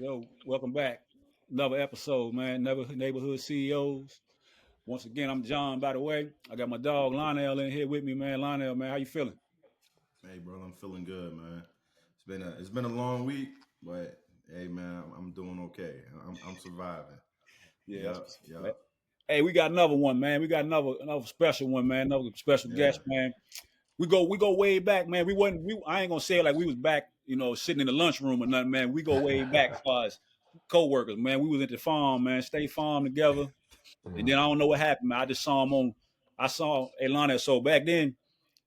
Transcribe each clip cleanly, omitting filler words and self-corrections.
Yo, welcome back. Another episode, man. Another neighborhood CEOs. Once again, I'm John. By the way, I got my dog Lionel in here with me, man. Lionel, man, how you feeling? Hey, bro, I'm feeling good, man. It's been a long week, but hey, man, I'm doing okay. I'm surviving. Yeah, that's Yep, what's up, man. yep, Hey, we got another one, man. We got another special one, man. Another special yeah. guest, man. We go way back, man. I ain't gonna say it like we was back, sitting in the lunchroom or nothing, man. We go way back as far as co-workers, man. We was at the farm, man, State Farm together. And then I don't know what happened, man. I saw Atlanta. So back then,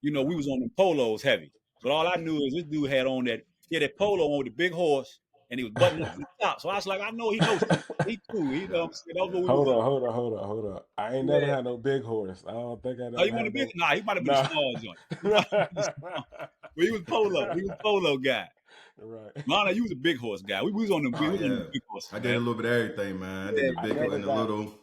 we was on the polos heavy. But all I knew is this dude he had that polo on with the big horse, and he was buttoned up to the top. So I was like, I know he knows something. He too. You know what I'm saying? That was what we was Hold on. on, hold on, hold on, hold on. I ain't never Yeah. had no big horse. I don't think I Oh, he never wasn't a had big. no. Nah, he might have been a No. small joint. He might have been small. But he was polo. He was polo guy. Right. Lana, you was a big horse guy. We was on the we Oh was on the yeah, big horses, I did man. a little bit of everything, man. I did Yeah, the I big never and the got. little.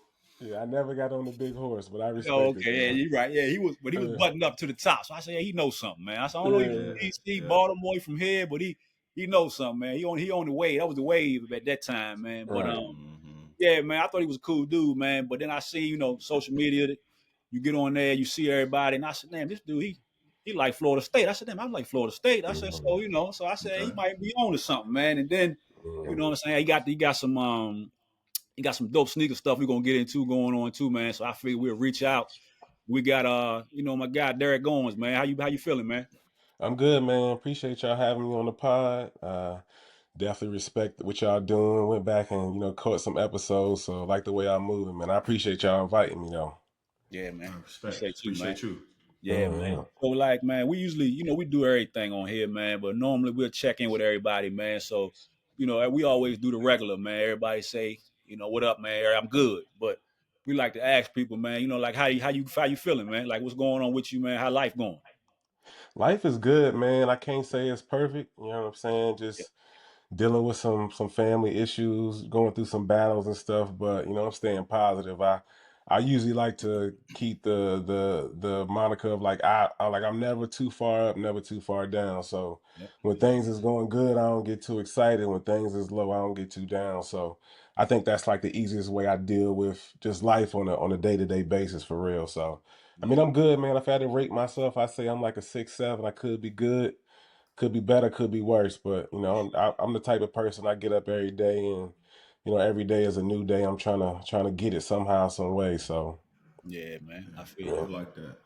Yeah, I never got on the big horse, but I oh, respect it okay, yeah, though. you're right. Yeah, but he was Yeah, buttoned up to the top. So I said, yeah, he knows something, man. I said, I don't know he from yeah, Yeah, DC, yeah. Baltimore, he from here, but he knows something, man. He on the wave. That was the wave at that time, man. But right. yeah, man, I thought he was a cool dude, man. But then I see, social media, you get on there, you see everybody, and I said, damn, this dude, he like Florida State. I said, damn, I like Florida State. I said, Mhm, so I said he Okay. might be on to something, man. And then, you mhm. know what I'm saying? He got some dope sneaker stuff we're gonna get into going on too, man. So I figured we'll reach out. We got my guy Derek Goins, man. How you feeling, man? I'm good, man. Appreciate y'all having me on the pod. Definitely respect what y'all doing. Went back and caught some episodes, so I like the way y'all moving, man. I appreciate y'all inviting me though. Yeah, I man. respect. Appreciate you, man. Appreciate you. Yeah, man. Mhm. So like, man, we usually, we do everything on here, man, but normally we'll check in with everybody, man. So, we always do the regular, man. Everybody say, what up, man? I'm good. But we like to ask people, man, like how you feeling, man? Like what's going on with you, man? How life going? Life is good, man. I can't say it's perfect. You know what I'm saying? Yeah. Just dealing with some family issues, going through some battles and stuff, but I'm staying positive. I usually like to keep the moniker of like I'm never too far up, never too far down. So Yeah. when things is going good, I don't get too excited. When things is low, I don't get too down. So I think that's like the easiest way I deal with just life on a day-to-day basis for real. So I mean, Yeah. I'm good, man. If I had to rate myself, I say I'm like a 6, 7. I could be good, could be better, could be worse. But I'm the type of person, I get up every day, and every day is a new day. I'm trying to get it somehow, some way. So Yeah, man. I feel I you. yeah, like that.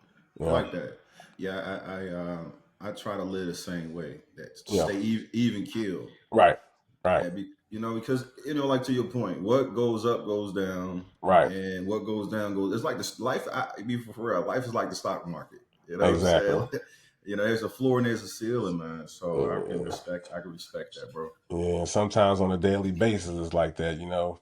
I yeah, like that. Yeah, I try to live the same way. That yeah. stay even keel. Right, right, Yeah, because like to your point, what goes up goes down, right. and what goes down goes. It's like this life. Be for real. Life is like the stock market. You know what I'm saying? Exactly. There's a floor and there's a ceiling, man. So I can Yeah, respect. I can respect that, bro. yeah. Sometimes on a daily basis, it's like that. Yeah.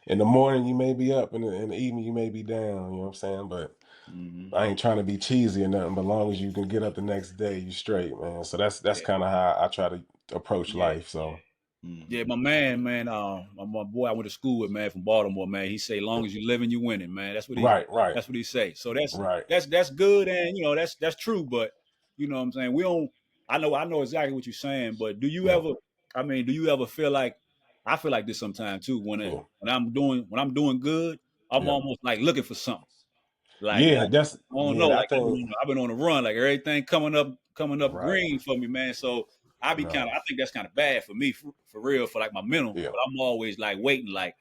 In the morning you may be up, in the evening you may be down. You know what I'm saying? But Hmm. I ain't trying to be cheesy or nothing. But long as you can get up the next day, you straight, man. So that's Yeah. kind of how I try to approach Yeah. life. So Yeah, Hmm. my man, my boy I went to school with, man, from Baltimore, man. He say, "Long as you living, you winning, man." That's what he, right, right, that's what he say. So that's right. that's that's good, and that's true. But you know what I'm saying. We don't. I know exactly what you're saying. But do you Yeah, ever? I mean, do you ever feel like? I feel like this sometimes too. yeah, When I'm doing good, I'm yeah, almost like looking for something. Like yeah. That's I don't know. yeah. I Like think I've been on a run. Like everything coming up right. green for me, man. So No, I think that's kind of bad for me, for real, for like my mental. yeah. But I'm always like waiting, like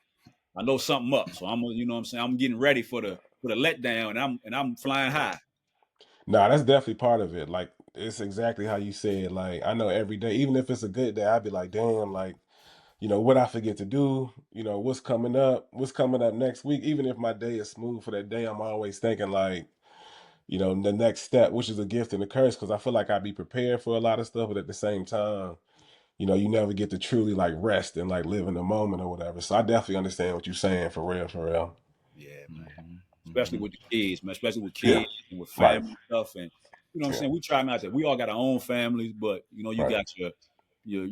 I know something up. So you know what I'm saying. I'm getting ready for the letdown, and I'm flying high. No, that's definitely part of it. Like it's exactly how you said. Like I know every day, even if it's a good day, I'd be like, damn, like what I forget to do. What's coming up next week. Even if my day is smooth for that day, I'm always thinking like, the next step, which is a gift and a curse, because I feel like I'd be prepared for a lot of stuff, but at the same time, you never get to truly like rest and like live in the moment or whatever. So I definitely understand what you're saying for real, for real. Yeah, man. Hmm. Especially Hmm. with the kids, man. Especially with Yeah, kids and with right. family stuff, and you know what I'm Yeah, saying. We try not to. We all got our own families, but you right. got your your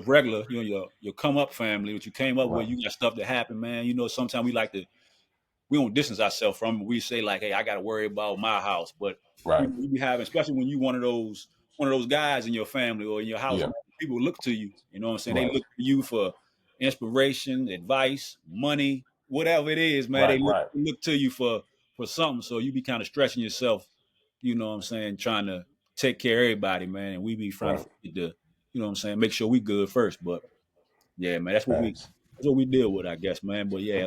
regular, your come up family, what you came up with. Right. You got stuff that happened, man. Sometimes we don't distance ourselves from it. We say like, hey, I got to worry about my house, but Right. we be having, especially when you one of those guys in your family or in your Yeah. household. people look to you. You know what I'm saying? They Right. look to you for inspiration, advice, money, whatever it is, man. Right. Right. They look to you for something. So you be kind of stressing yourself. You know what I'm saying? Trying to take care of everybody, man. And we be trying to Right. forget to, you know what I'm saying, make sure we good first. But yeah, man, Facts. that's what we deal with, I guess, man. But yeah,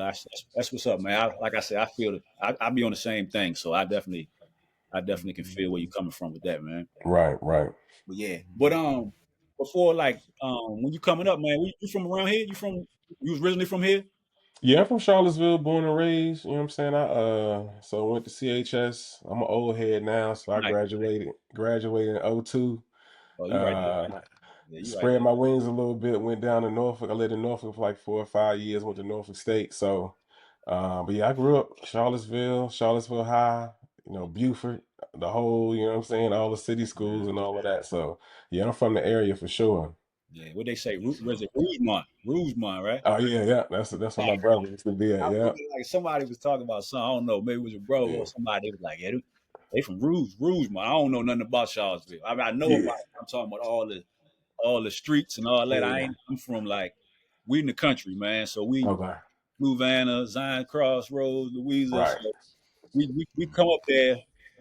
that's what's up, man. Like I said, I feel it. I be on the same thing, so I definitely can feel where you're coming from with that, man. Right. Right. But yeah, but before like when you coming up, man, you from around here? You was originally from here? Yeah, I'm from Charlottesville, born and raised. You know what I'm saying? I went to CHS. I'm an old head now, so I Nice. graduated in '02. Oh, you right there. Uh, Yeah, you right spread there. my wings a little bit. Went down to Norfolk. I lived in Norfolk for like 4 or 5 years. Went to Norfolk State. So, but yeah, I grew up Charlottesville High. Buford, the whole. You know what I'm saying? All the city schools Yeah, and all of that. So yeah, I'm from the area for sure. Yeah, what they say, that's was all. it Rougemont? Rougemont, right? Oh yeah, yeah. That's where my brother used to be I at. Yeah, remember like somebody was talking about something. I don't know, maybe it was your bro or yeah, somebody. They was like, yeah, they from Rougemont. I don't know nothing about Charlottesville. I mean, I know yeah, about. I'm talking about all the streets and all that. yeah. I'm from like we in the country, man. So we Okay, Louisiana, Zion Crossroads, Louisa. right. So we come up there,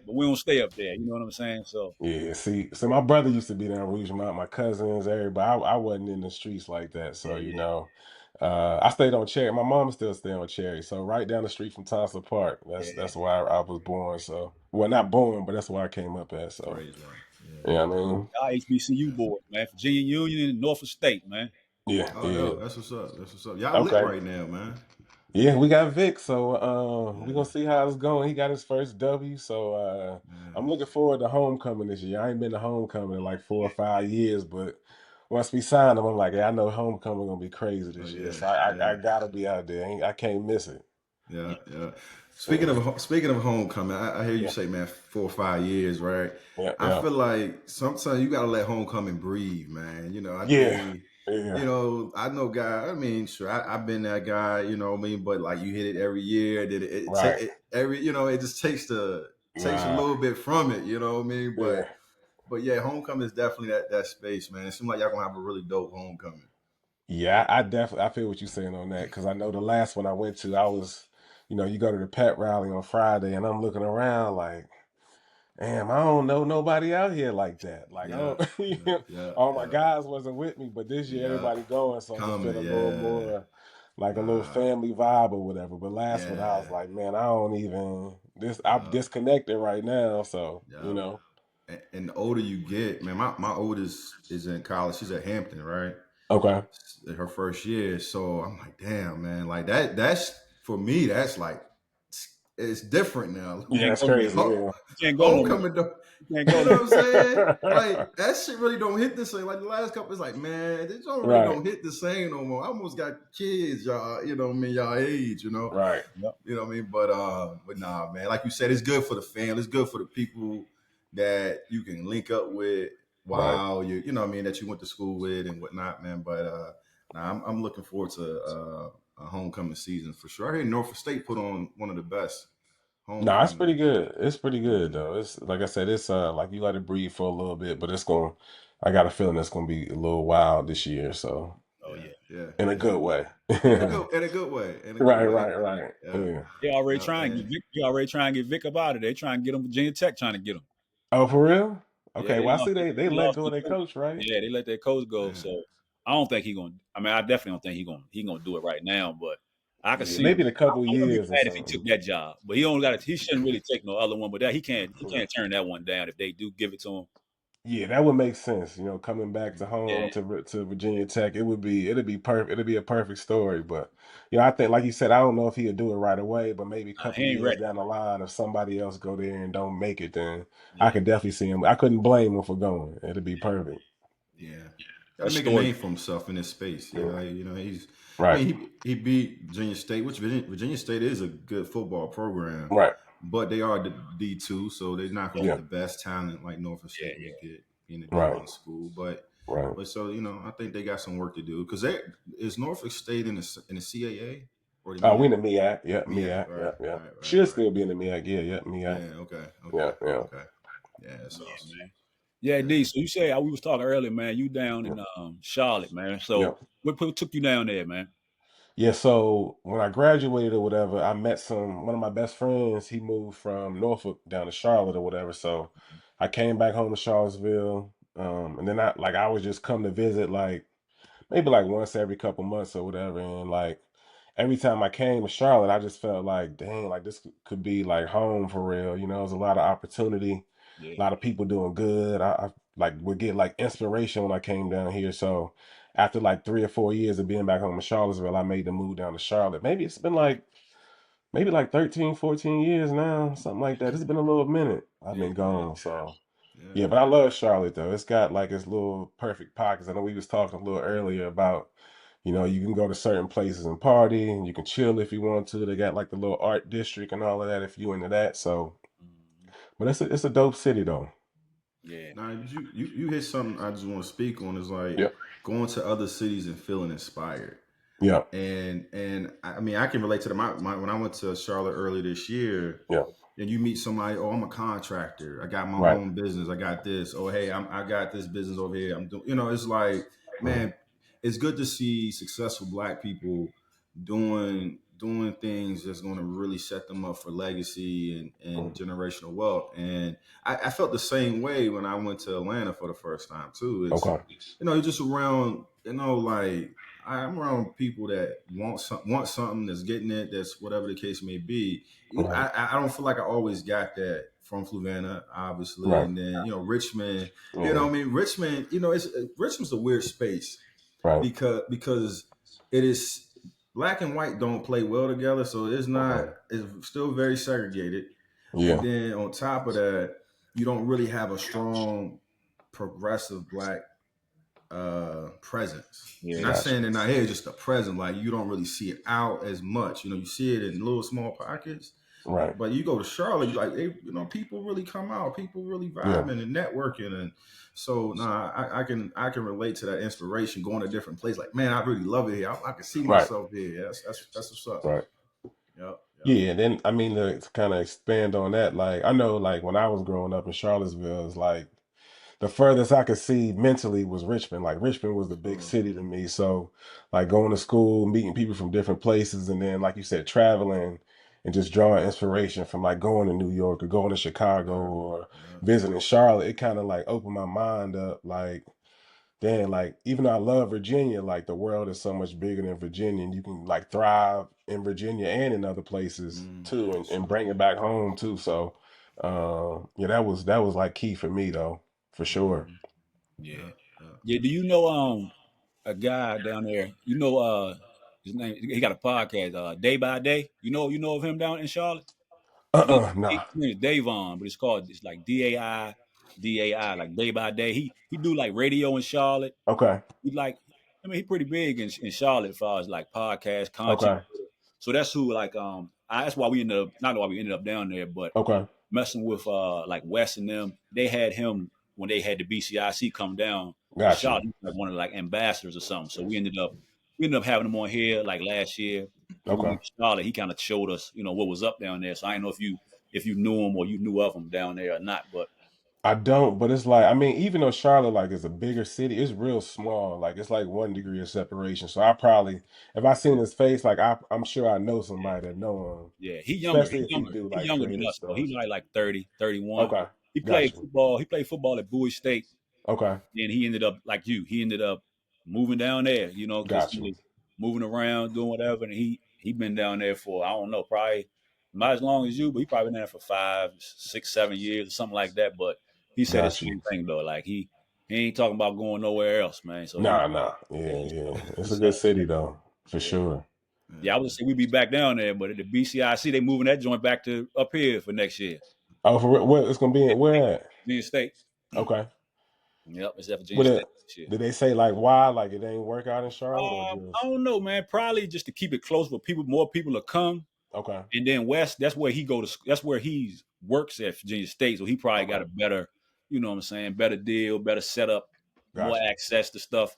but we don't stay up there. You know what I'm saying? So Yeah, see, so my brother used to be down Rougemont, my cousins, everybody. I wasn't in the streets like that, so yeah, yeah, I stayed on Cherry. My mom still stay on Cherry, so right down the street from Thompson Park. That's yeah. that's where I was born. So, well, not born, but that's where I came up at. So, Praise right. Yeah. yeah, I mean, Y'all HBCU boys, man. Virginia Union and Norfolk State, man. yeah, Oh yeah, no, that's what's up. That's what's up. Y'all lit okay. right now, man. Yeah, we got Vic, so we're Yeah, gonna see how it's going. He got his first W, so I'm yeah, looking forward to homecoming this year. I ain't been to homecoming in like 4 or 5 years, but once we sign him, I'm like, yeah, I know homecoming gonna be crazy oh this year, yeah, so I yeah, gotta be out there. I can't miss it. yeah, yeah. Yeah, Speaking of homecoming, I hear you yeah, say, man, 4 or 5 years, right? yeah, I yeah, feel like sometimes you gotta let homecoming breathe, man. I yeah, think, yeah. I know guy. I mean, sure, I've been that guy. You know what I mean? But like, you hit it every year. Did it take Right. it every? It just takes a Nah. little bit from it. You know what I mean? Yeah. But yeah, homecoming is definitely that space, man. It seems like y'all gonna have a really dope homecoming. Yeah, I definitely I feel what you're saying on that because I know the last one I went to, I was, you go to the pep rally on Friday, and I'm looking around like. Damn, I don't know nobody out here like that. Like, I Yeah, don't, yeah, yeah, all my yeah, guys wasn't with me, but this year yeah. everybody going, so I'm gonna feel Coming, a little yeah. more like a little Nah, family vibe or whatever. But last one, I was yeah, like, man, I don't even I'm yeah, disconnected right now. So, yeah. know, And the older you get, man, my oldest is in college. She's at Hampton, right? okay, Her first year. So I'm like, damn, man, like that's for me. That's like it's different now. You yeah, can't that's go no crazy. more. Yeah, You can't go no more. Homecoming, though, You can't go you no know what I'm saying? right, Like that shit really don't hit the same. Like the last couple, it's like, man, this don't really don't hit the same no more. I almost got kids, y'all. You know what I mean? Y'all age, you know. right, Yep. You know what I mean? But nah, man. Like you said, it's good for the family. It's good for the people that you can link up with right. while you know what I mean, that you went to school with and whatnot, man. But nah, I'm looking forward to a homecoming season for sure. I heard Norfolk State put on one of the best No, it's pretty homecomings. good. It's pretty good Yeah, though. It's like I said, it's like you let it breathe for a little bit, but I got a feeling it's gonna be a little wild this year. So Oh yeah, yeah. yeah, in a yeah. good way. In a good way. In a good Right, way. right, right. Yeah, Yeah. They already yeah, trying to get and Vic. You already trying to get Vic up out of there. They trying to get him. Virginia Tech trying to get him. Oh, for real? Yeah, Okay. Well, I see they They let lost go of their their coach. coach, right? Yeah, they let their coach go. man, So I don't think he gonna. I mean, I definitely don't think he gonna do it right now. But I can Yeah, see him. maybe in a couple I wouldn't be years or mad if he took something. that job. But he only got. He shouldn't really take no other one. But that he can't turn that one down if they do give it to him. Yeah, that would make sense. Coming back to home Yeah, to Virginia Tech, it'd be perfect. It'd be a perfect story. But I think, like you said, I don't know if he'll do it right away, but maybe a couple he ain't years ready. down the line, if somebody else go there and don't make it, then I Yeah, could definitely see him. I couldn't blame him for going. It'd be perfect. yeah. Got to that make a story. name for himself in this space. Yeah. He's. I Right. mean, he beat Virginia State, which Virginia State is a good football program, Right. but they are the D2, so they're not going to get Yeah. the best talent like Norfolk Yeah, State yeah, would get being a Right. D1 school. But Right. so I think they got some work to do because is Norfolk State in the CAA or the We MEAC? in the MEAC. Yeah. MEAC, MEAC. Yeah. right, Yeah. right, Should right. still be in the MEAC. Yeah. Yeah. MEAC. Yeah, okay, Yeah. okay, Yeah. okay. Yeah, that's yeah, awesome. man. Yeah, Yeah. D. So you say we was talking earlier, man. You down Yeah. in Charlotte, man. Yeah. So what took you down there, man? Yeah, so when I graduated or whatever, I met one of my best friends. He moved from Norfolk down to Charlotte or whatever. So I came back home to Charlottesville. And then I would just come to visit like maybe like once every couple months or whatever. And like every time I came to Charlotte, I just felt like, dang, like this could be like home for real. You know, there's a lot of opportunity, Yeah, a lot of people doing good. I like would get like inspiration when I came down here. So after like 3 or 4 years of being back home in Charlottesville, I made the move down to Charlotte. Maybe it's been like maybe like 13, 14 years now, something like that. It's been a little minute I've Yeah. been gone. So yeah, Yeah. but I love Charlotte though. It's got like its little perfect pockets. I know we was talking a little earlier about, you can go to certain places and party and you can chill if you want to. They got like the little art district and all of that if you into that. So, Mhm. but it's a dope city though. Yeah, Now you hit something I just want to speak on is like Yep. going to other cities and feeling inspired. Yep. And I mean I can relate to the my when I went to Charlotte early this year, Yep. and you meet somebody, oh, I'm a contractor, I got my Right. own business, I got this, oh hey, I got this business over here, I'm doing, it's like, Mhm. man, it's good to see successful black people doing things that's going to really set them up for legacy and Mhm. generational wealth. And I felt the same way when I went to Atlanta for the first time too. It's, Okay. you're just around, like I'm around people that want something, that's getting it, that's whatever the case may be. Right. I don't feel like I always got that from Fluvanna, obviously, Right. and then Richmond. Yeah. I mean Richmond. It's Richmond's a weird space Right. because it is black and white don't play well together, so Okay. it's still very segregated. And Yeah. then on top of that, you don't really have a strong progressive black presence. yeah, Not Gotcha. saying they're not here, just the present. Like you don't really see it out as much. You see it in little small pockets. Right. But you go to Charlotte, like people really come out, people really Yeah. vibing and networking, and so I can relate to that inspiration going to different places. Like man, I really love it here. I can see Right. myself here. Yeah, that's what's up. Right. Yep, yep. Yeah, and then I mean to kind of expand on that, like I know like when I was growing up in Charlottesville, it's like the furthest I could see mentally was Richmond. Like Richmond was the big Mm, city to me. So like going to school, meeting people from different places, and then like you said, traveling and just drawing inspiration from like going to New York or going to Chicago yeah, or yeah. visiting Charlotte, it kind of like opened my mind up like damn, like even though I love Virginia, like the world is so much bigger than Virginia, and you can like thrive in Virginia and in other places too, For and sure. bring it back home too. So, yeah, that was like key for me though, for sure. Mm, yeah, yeah, yeah. yeah. Do you know a guy down there? His name. He got a podcast. Day by Day. You know of him down in Charlotte. His Nah. name is Davon, but it's like DAI, like Day by Day. He do like radio in Charlotte. Okay. He like, I mean, he pretty big in Charlotte as far as like podcast content. Okay. So that's who like that's why we ended up not why we ended up down there, but Okay. messing with like Wes and them. They had him when they had the BCIC come down to Got Charlotte. you. He was like one of the like ambassadors or something. So we ended up having him on here like last year. When we Okay. went to Charlotte, he kind of showed us, what was up down there. So I didn't know if you knew him or you knew of him down there or not. But I don't, but it's like I mean, even though Charlotte like is a bigger city, it's real small. Like it's like 1 degree of separation. So I probably, if I seen his face, like I'm sure I know somebody that know him, yeah, he younger. especially He if he younger. do He like younger than creative us though. stuff. He like 30, 31. Okay. He Got played you. football. He played football at Bowie State. Okay. Then he ended up like you. He ended up moving down there, because Got he you. was moving around doing whatever. And he been down there for I don't know, probably not as long as you, but he probably been there for 5, 6, 7 years or something like that. But he said the Got you. same thing though. Like he ain't talking about going nowhere else, man. So Nah, nah. Yeah, yeah. It's a good city though, for yeah. sure. Yeah, I Yeah. was say we'd be back down there, but at the BCIC they moving that joint back to up here for next year. Oh, for real? Where it's gonna be in where at? Virginia State. Okay. Yep, it's at Virginia What State it this year. did they say like why? Like it ain't work out in Charlotte or I just don't know, man. Probably just to keep it close, but more people will come. okay. And then West, that's where he go to. That's where he works at Virginia State. So he probably got Okay. a better, what I'm saying, better deal, better setup, more Got you. access to stuff.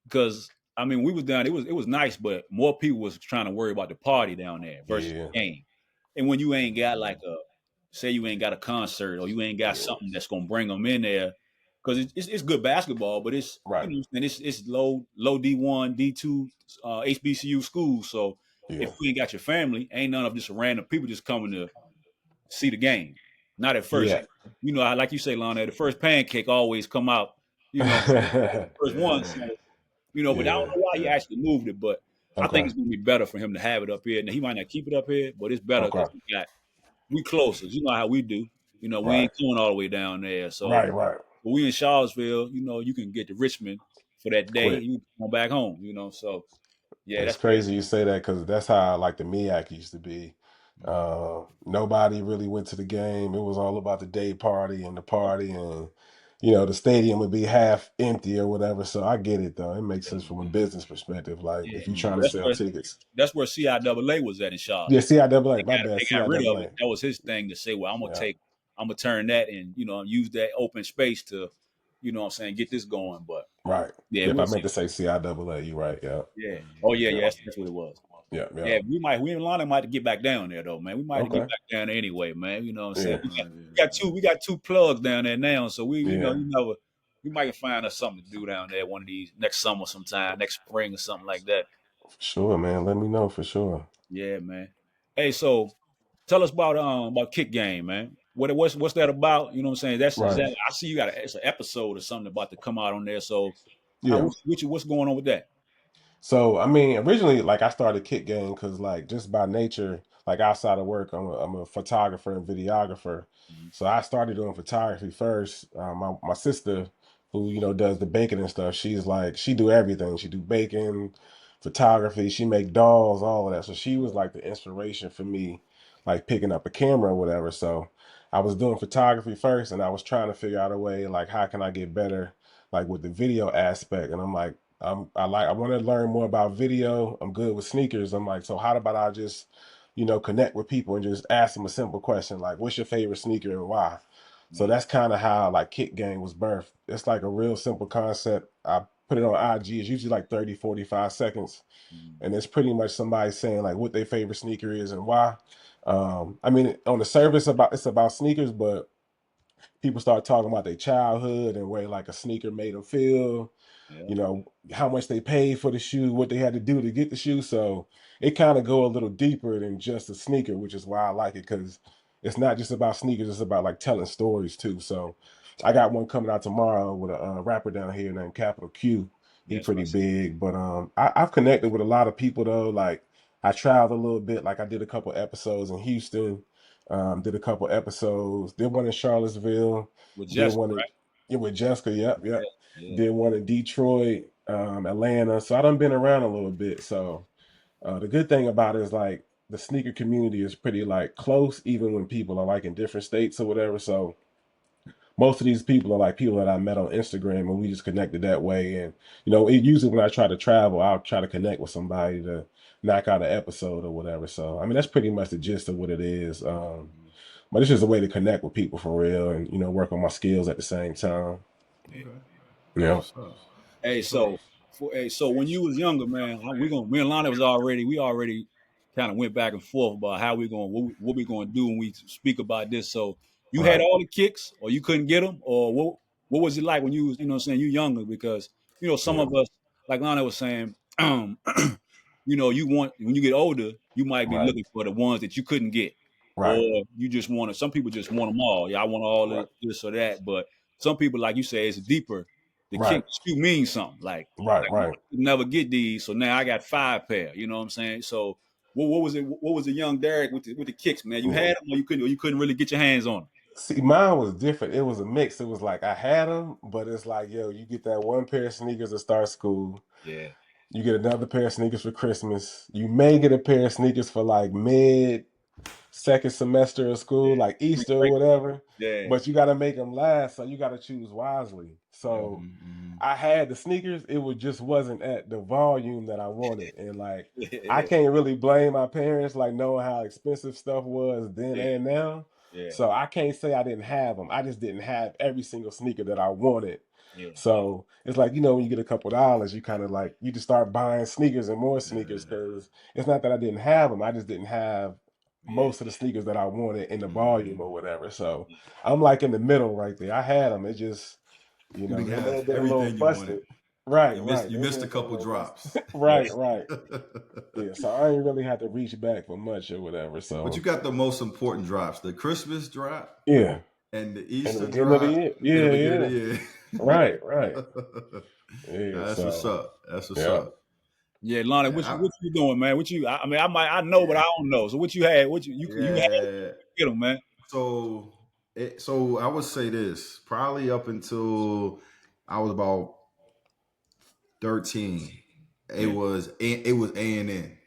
Because I mean, we was down. It was nice, but more people was trying to worry about the party down there versus Yeah. the game. And when you ain't got like say you ain't got a concert or you ain't got Yeah. something that's gonna bring them in there, because it's good basketball, but it's Right. and it's low D1 D2 HBCU schools. So Yeah. if you ain't got your family, ain't none of just random people just coming to see the game. Not at first. Yeah. Like you say, Lana, the first pancake always come out. First one. Yeah. So but I don't Yeah. know why he Yeah. actually moved it, but I think Okay. it's gonna be better for him to have it up here. Now he might not keep it up here, but it's better Okay. because we closer. You know how we do. We Right. ain't going all the way down there. So Right. Right. but we in Charlottesville, you can get to Richmond for that day. Quick. You can come back home. So yeah, It's that's pretty. crazy you say that because that's how like the MEAC used to be. Nobody really went to the game. It was all about the day party and the party, and the stadium would be half empty or whatever. So I get it though. It makes sense from a business perspective. Like Yeah, if you're trying but to sell tickets. that's where CIAA was at in Yeah, Charlotte. CIAA. My bad. They got rid of it. CIAA. That was his thing to say, well, Yeah. I'm gonna turn that and use that open space to, what I'm saying, get this going. But Right. yeah, Yep. we'll I see. meant to say CIAA. You're right. Yeah. Yeah. Oh yeah, Yeah. yeah. That's what it was. Yeah. Yeah. Yeah, we and Lonnie might get back down there though, man. We might get Okay. back down there anyway, man. You know what I'm saying? Yeah. We got two plugs down there now, so Yeah. we might find us something to do down there one of these next summer sometime, next spring or something like that. For sure, man. Let me know for sure. Yeah, man. Hey, so tell us about Kick Game, man. What's that about? You know what I'm saying? Right. I see you got it's an episode or something about to come out on there. So Yeah. what's going on with that? So I mean, originally, like I started Kick Game because, like, just by nature, like outside of work, I'm a photographer and videographer. Mhm. So I started doing photography first. My sister, who does the baking and stuff, she's like she do everything. She do baking, photography. She make dolls, all of that. So she was like the inspiration for me, like picking up a camera or whatever. So I was doing photography first, and I was trying to figure out a way like how can I get better, like with the video aspect. And I'm like. I want to learn more about video. I'm good with sneakers. I'm like, so how about I just, connect with people and just ask them a simple question like, what's your favorite sneaker and why? So Yeah. that's kind of how like Kick Game was birthed. It's like a real simple concept. I put it on IG. It's usually like 30, 45 seconds. Mhm. And it's pretty much somebody saying like what their favorite sneaker is and why. I mean, on the surface it's about sneakers, but people start talking about their childhood and way like a sneaker made them feel, Yeah. how much they paid for the shoe, what they had to do to get the shoe. So it kind of go a little deeper than just a sneaker, which is why I like it because it's not just about sneakers, it's about like telling stories too. So I got one coming out tomorrow with a rapper down here named Capital Q. He That's what I pretty see. big, but I've connected with a lot of people though. Like I traveled a little bit, like I did a couple episodes in Houston, did a couple episodes, did one in Charlottesville, With did Jessica, one in, right? yeah, with Jessica, yep, Yeah. yep. Yeah. Did one in Detroit, Atlanta. So I done been around a little bit. So the good thing about it is like the sneaker community is pretty like close, even when people are like in different states or whatever. So most of these people are like people that I met on Instagram and we just connected that way. And usually when I try to travel, I'll try to connect with somebody to knock out an episode or whatever. So I mean that's pretty much the gist of what it is. Mhm. But it's just a way to connect with people for real and work on my skills at the same time. Yeah. Okay. That's Yeah. what's up. That's Hey, what's up. so when you was younger, man, me and Lonnie we already kind of went back and forth about how what we gonna do when we speak about this. So you had Right. all the kicks, or you couldn't get them, or what was it like when you was what I'm saying, you younger? Because some Yeah. of us, like Lonnie was saying, you want when you get older, you might be Right. looking for the ones that you couldn't get, Right. or you just want to. Some people just want them all. Yeah, I want all Right. of this or that, but some people, like you say, it's deeper. The Right. kick shoe means something. Right. Like Right. I could never get these, so now I got 5 pair. You know what I'm saying? So what was it? What was the young Derek with the kicks, man? You Yeah. had them, or you couldn't really get your hands on them. See, mine was different. It was a mix. It was like I had them, but it's like, yo, you get that one pair of sneakers to start school. Yeah, You get another pair of sneakers for Christmas. You may get a pair of sneakers for like mid second semester of school, like spring Easter or break. whatever. Yeah, But you got to make them last, so you got to choose wisely. So Mm-hmm. I had the sneakers, it would just wasn't at the volume that I wanted, and like I yeah, can't really blame my parents, like knowing how expensive stuff was then yeah, and now. yeah, So I can't say I didn't have them. I just didn't have every single sneaker that I wanted. yeah, So it's like, when you get a couple dollars, you kind of like you just start buying sneakers and more sneakers because it's not that I didn't have them. I just didn't have Yeah. most of the sneakers that I wanted in the Mm-hmm. volume or whatever. So I'm like in the middle right there. I had them. It just You You know, didn't they may have have been a little everything you wanted. busted. Right, You missed right. you They may missed a have been a couple little busted. drops. Right, right. Yeah, so I ain't really had to reach back for much or whatever. But you So got the most important drops: the Christmas drop yeah, and the in the Easter beginning of the drop year. in the Yeah, beginning of yeah. the year. Right, right. Yeah, Nah, that's what's so up. That's what's yeah. up. Yeah, Lonnie, Yeah, what you doing, man? What you? I mean, I know, but yeah, I don't know. So what you had? What you had? yeah. Get them, man. So, so I would say this probably up until I was about 13. Yeah, It was A&N.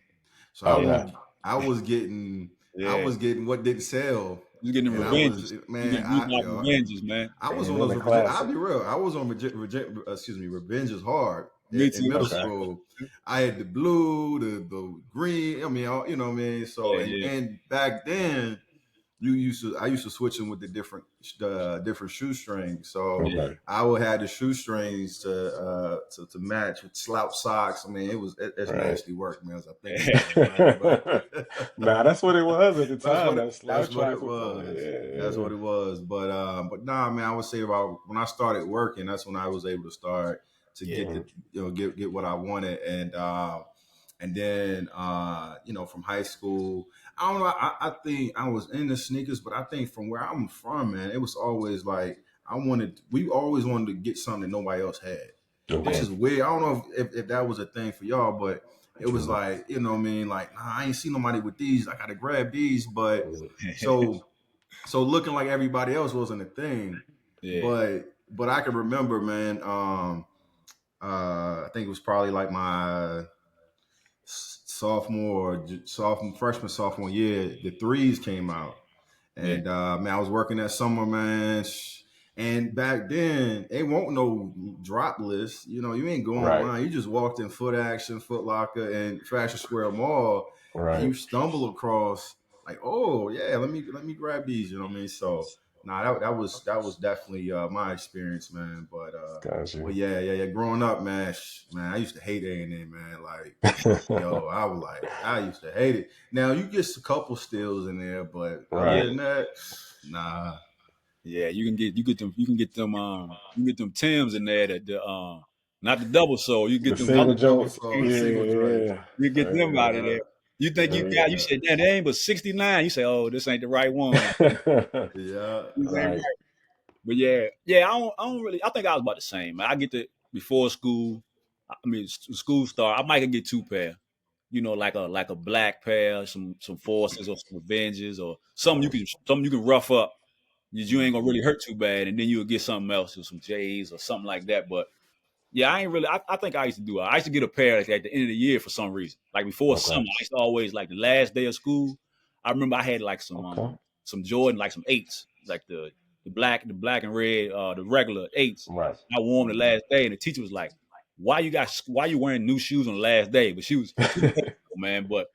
So yeah, Okay. I was getting yeah. what didn't sell, You getting them and I was revenges. You man, getting like revenges, man. I was on And then those. the I'll classic. be real. I was on excuse me, Revenge is Hard Me in too. middle Okay. school. I had the blue, the green. I mean, you know what I mean. So Yeah, yeah, and back then I used to switch them with the different shoestrings. So Okay. I would have the shoestrings to match with slouch socks. I mean, it's Right. nasty work, man. As I think yeah. about it, man. But Nah, that's what it was at the time. That that's slouch what tracks it were fun. was. That's Yeah, what it was. But nah, man. I would say about when I started working, that's when I was able to start to Yeah, get the get what I wanted, and then from high school, I don't know. I think I was into sneakers, but I think from where I'm from, man, it was always like we always wanted to get something that nobody else had, yeah. which yeah, Okay. is weird. I don't know if that was a thing for y'all, but it was True. like, you know what I mean? Like, nah, I ain't seen nobody with these. I gotta grab these. But Mhm. so looking like everybody else wasn't a thing. yeah, But I can remember, man, I think it was probably like my sophomore year, the threes came out, yeah, and man, I was working that summer, man. And back then, it won't no drop list. You know, you ain't go Right. online. You just walked in Foot Action, Foot Locker, and Fashion Square Mall, and Right. you stumble across like, oh yeah, let me grab these. You know what I mean? So, nah, that was definitely my experience, man. Got But you. yeah. Growing up, man, man, I used to hate A&M, man. Like, yo, I used to hate it. Now you get a couple steals in there, but yeah, other Right. than that, nah. yeah. You can get them Tims in there that the not the double sole. You get The them Not single the double joints. saw, the Yeah, single joints. yeah. you get them out of Yeah, there. You think you got? You yeah, Yeah. said that ain't but 69. You say, oh, this ain't the right one. yeah. This ain't Right. right. But yeah, yeah. I don't really. I think I was about the same, man. I get to before school. I mean, school start. I might get two pair. You know, like a black pair, some forces or some Avengers or something you can rough up. You ain't gonna really Mhm. hurt too bad, and then you'll get something else or some J's or something like that. But yeah, I ain't really. I think I used to do it. I used to get a pair at the end of the year for some reason. Like before summer, Okay. I used to always like the last day of school. I remember I had like Okay. some Jordan, like some eights, like the black and red, the regular eights. Right. I wore them the Mhm. last day, and the teacher was like, why you wearing new shoes on the last day?" But she was hateful, man. But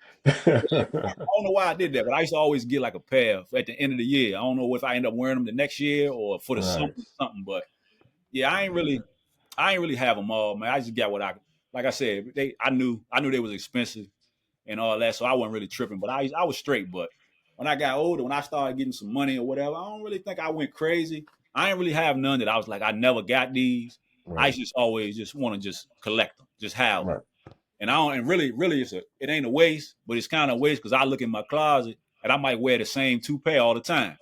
I don't know why I did that, but I used to always get like a pair at the end of the year. I don't know if I end up wearing them the next year or for the summer Right. or something. But yeah, Yeah. I ain't really have them all, man. I just got what like I said, I knew they was expensive and all that, so I wasn't really tripping. But I was straight. But when I got older, when I started getting some money or whatever, I don't really think I went crazy. I ain't really have none that I was like, I never got these. I Right. just always just want to just collect them, just have them. Right. And I don't, and really, it ain't a waste, but it's kind of a waste because I look in my closet and I might wear the same two pair all the time.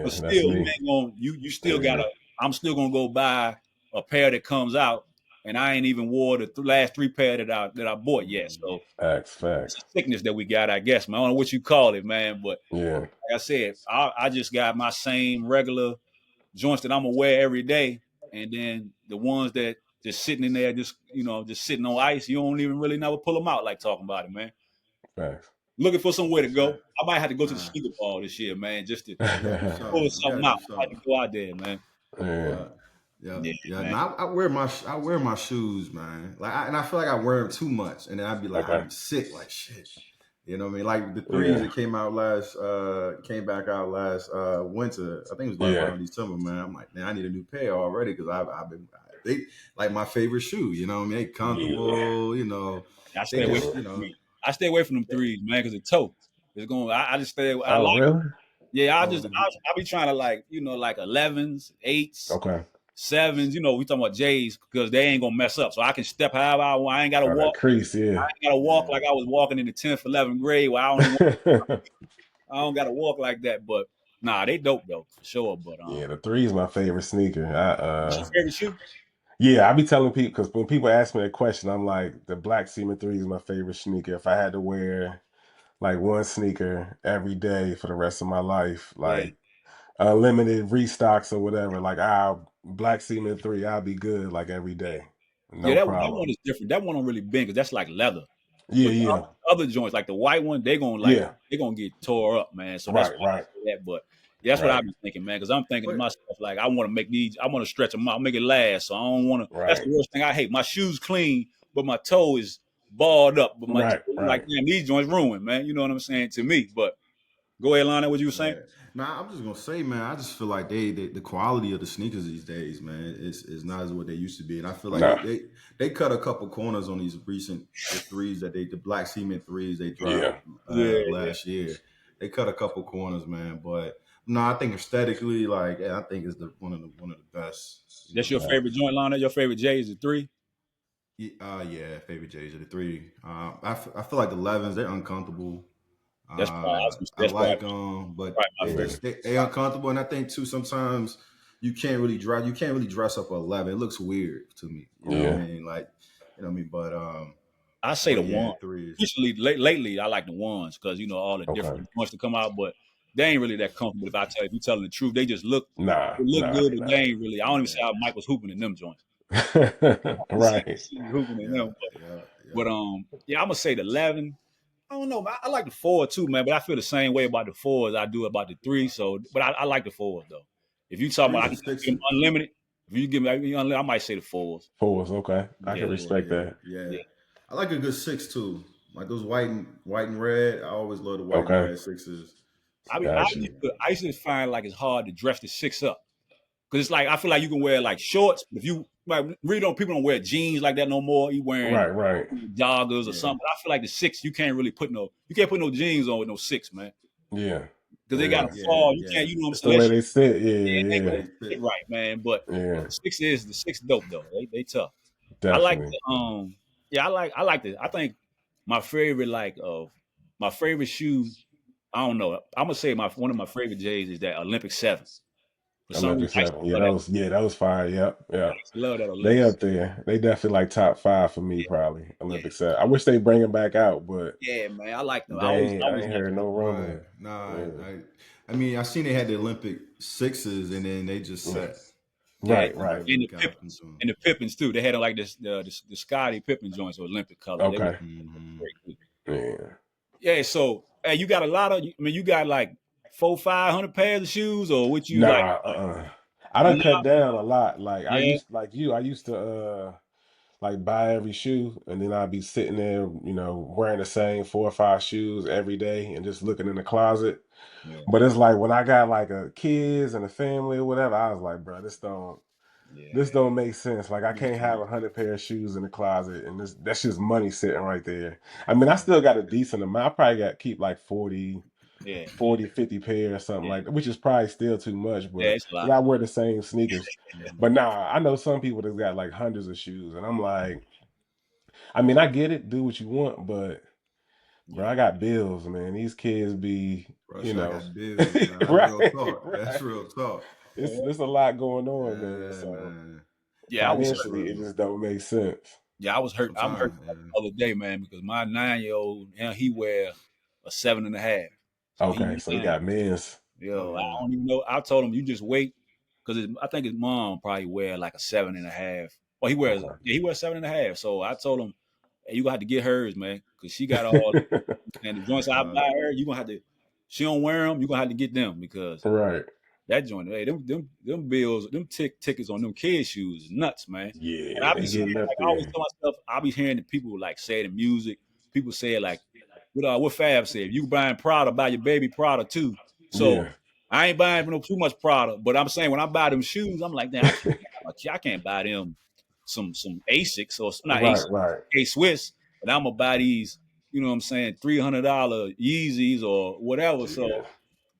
But Yeah, that's still, you me. ain't gonna, you still Yeah. gotta. I'm still gonna go buy a pair that comes out, and I ain't even wore the last three pair that I bought yet. Mhm. So Facts. it's a Facts. sickness that we got, I guess, man. I don't know what you call it, man, but Yeah. like I said, I just got my same regular joints that I'm gonna wear every day, and then the ones that just sitting in there, just sitting on ice. You don't even really never pull them out like talking about it, man. Facts. Looking for somewhere to Yes, sir. go. I might have to go to the Nah, sneaker ball this year, man, just to you gotta do pull something. You something gotta do out. I might have something. to go out there, man. Yeah. Yeah, yeah, Yeah, yeah. man. Now I wear my shoes, man. Like, and I feel like I wear them too much, and then I'd Okay. be sick, like shit. You know what I mean? Like the threes Yeah. that came back out last winter. I think it was like Yeah. around December, man. I'm like, man, I need a new pair already because I've been they like my favorite shoe. You know what I mean? They Yeah. comfortable. You know, I they stay away just from Yeah. them threes. I stay away from them threes, man, because the toe is going. I just stay. I Oh, like. really? Yeah, oh I be trying to like 11s, eights, Okay. sevens. You know, we talking about J's because they ain't gonna mess up. So I can step however I want. I ain't gotta Oh, that walk. crease, I yeah. ain't gotta walk Yeah. like I was walking in the 10th, 11th grade where I don't even. I don't gotta walk like that. But nah, they dope though for sure. But Yeah, the three is my favorite sneaker. I what's your favorite shoe? Yeah, I be telling people because when people ask me that question, I'm like, the black Seaman 3 is my favorite sneaker. If I had to wear like one sneaker every day for the rest of my life, Yeah. like unlimited restocks or whatever, like I'll Black Seaman 3, I'll be good like every day. Yeah, No that one problem. is different. That one don't really bend because that's like leather. Yeah, But the yeah. other joints, like the white one, Yeah. they gonna get tore up, man. So that's why Right, I right, say that. But yeah, that's what I right, be thinking, man. Because I'm thinking to But myself, like I want to make these, I want to stretch them out, make it last. So I don't want to. That's right, the worst thing I hate. My shoes clean, but my toe is balled up. But my toe, right, like right. damn, these joints ruined, man. You know what I'm saying to me. But go ahead, Lana. What you were saying? yeah. Nah, I'm just gonna say, man, I just feel like the quality of the sneakers these days, man, is not as what they used to be. And I feel like Nah. they cut a couple corners on these recent the threes that the black cement threes they dropped Yeah. Yeah, yeah. last year. They cut a couple corners, man. But no, I think aesthetically, like yeah, I think it's one of the best, you That's know. your Yeah. favorite joint, Lana. Your favorite J is the three. Yeah, favorite J's are the three. I feel like the 11s, they're uncomfortable. That's probably I that's like but probably my Yeah. favorite. they uncomfortable, and I think too sometimes you can't really dress up a 11. It looks weird to me. You know what I Yeah. mean? Like, you know what I mean? I say the But yeah, one. threes. Recently, lately, I like the ones because you know all the Okay. different ones to come out, but they ain't really that comfortable. If you telling the truth, they just Nah, they look nah, good, but they nah. ain't really. I don't even see Yeah, how Mike was hooping in them joints. Right. See me hooping in yeah, them, yeah, but yeah. yeah, I'm gonna say the 11. I don't know. I like the four too, man, but I feel the same way about the four as I do about the three. So, but I like the fours though. If you talking about, Threes I and can get them sixes. unlimited. If you give me unlimited, I might say the fours. Fours, okay. I Yeah, Yeah, can four. respect Yeah, that. yeah. yeah. I like a good six too. Like those white and red. I always love the white and Okay. red sixes. So I Got yeah. you. used to find like it's hard to dress the six up. Cause it's like I feel like you can wear like shorts, but if you like really don't people don't wear jeans like that no more. You wearing Right, right. joggers or Yeah. something. But I feel like the six you can't really put you can't put no jeans on with no six, man. Yeah. Because they Yeah. gotta Yeah, fall. You yeah. can't, you know what I'm It's saying? the way Unless they sit. they Yeah, ain't Yeah, gonna yeah. they fit fit. right, man. But Yeah. the six dope though. They tough. I like Definitely. the yeah, I like the I think my favorite my favorite shoe, I don't know. I'm gonna say one of my favorite J's is that Olympic 7. For some reason Olympic I used seven. to love that. Yeah, that was fire. Yep. I Yeah. used to love that They Olympic. up there. They definitely like top five for me, probably. Yeah. Olympic seven. I wish they bring it back out, but Yeah, man. I like them. I I always ain't like heard no Right. rumbling. Nah, Yeah. I mean, I seen they had the Olympic sixes, and then they just Yeah. set. yeah, Right, I right. never and really the got Pippins into them. and the Pippins too. They had like the Scotty Pippen joints with Olympic colors. They were Okay. Hmm. great too. Yeah. Yeah, so hey, you got a lot of. I mean, you got like 500 pairs of shoes, or what you like? Nah, I done Nah, cut down a lot. Like yeah, I used to like buy every shoe and then I'd be sitting there, wearing the same 4 or 5 shoes every day and just looking in the closet. yeah, But it's like when I got like a kids and a family or whatever, I was like, bro, yeah, this don't make sense. Like I Makes can't have sense. 100 pair of shoes in the closet and that's just money sitting right there. I mean, I still got a decent amount. I probably got keep like 40, yeah, 40, 50 pairs or something yeah. like that, which is probably still too much, Yeah, but it's a lot. 'cause I wear the same sneakers. Mhm. But nah, I know some people that's got like hundreds of shoes, and I'm like, I mean, I get it, do what you want, but bro, Yeah, I got bills, man. These kids be, Bro, you shit, I know, got bills, man. That's real right, talk. That's right. real talk. It's a lot going on, man. Yeah, So man. yeah. I was That's hurt. financially, it real. just don't make sense. Yeah, I was hurt. I'm hurt Sometimes, yeah. the other day, man, because my 9-year-old now he wear a 7.5. So Okay, he so you 9. got men's. Oh Yo, I yeah. don't even know. I told him you just wait because I think his mom probably wear like a 7.5. Well, Okay. he wears 7.5. So I told him, hey, you gonna have to get hers, man, because she got all and the joints I Uh, buy her. You gonna have to. She don't wear them. You gonna have to get them because Right. that joint, hey, them bills, them tickets on them kids shoes is nuts, man. And Yeah, I be they seeing getting up like I always there. tell myself, I be hearing the people like say the music. People say it like what Fab said. If you buying Prada, buy your baby Prada too. So Yeah. I ain't buying no too much Prada, but I'm saying when I buy them shoes, I'm like, damn, I can't buy them some Asics or not Right, Asics, right. A Swiss, and I'm gonna buy these, you know what I'm saying, $300 Yeezys or whatever. So Yeah.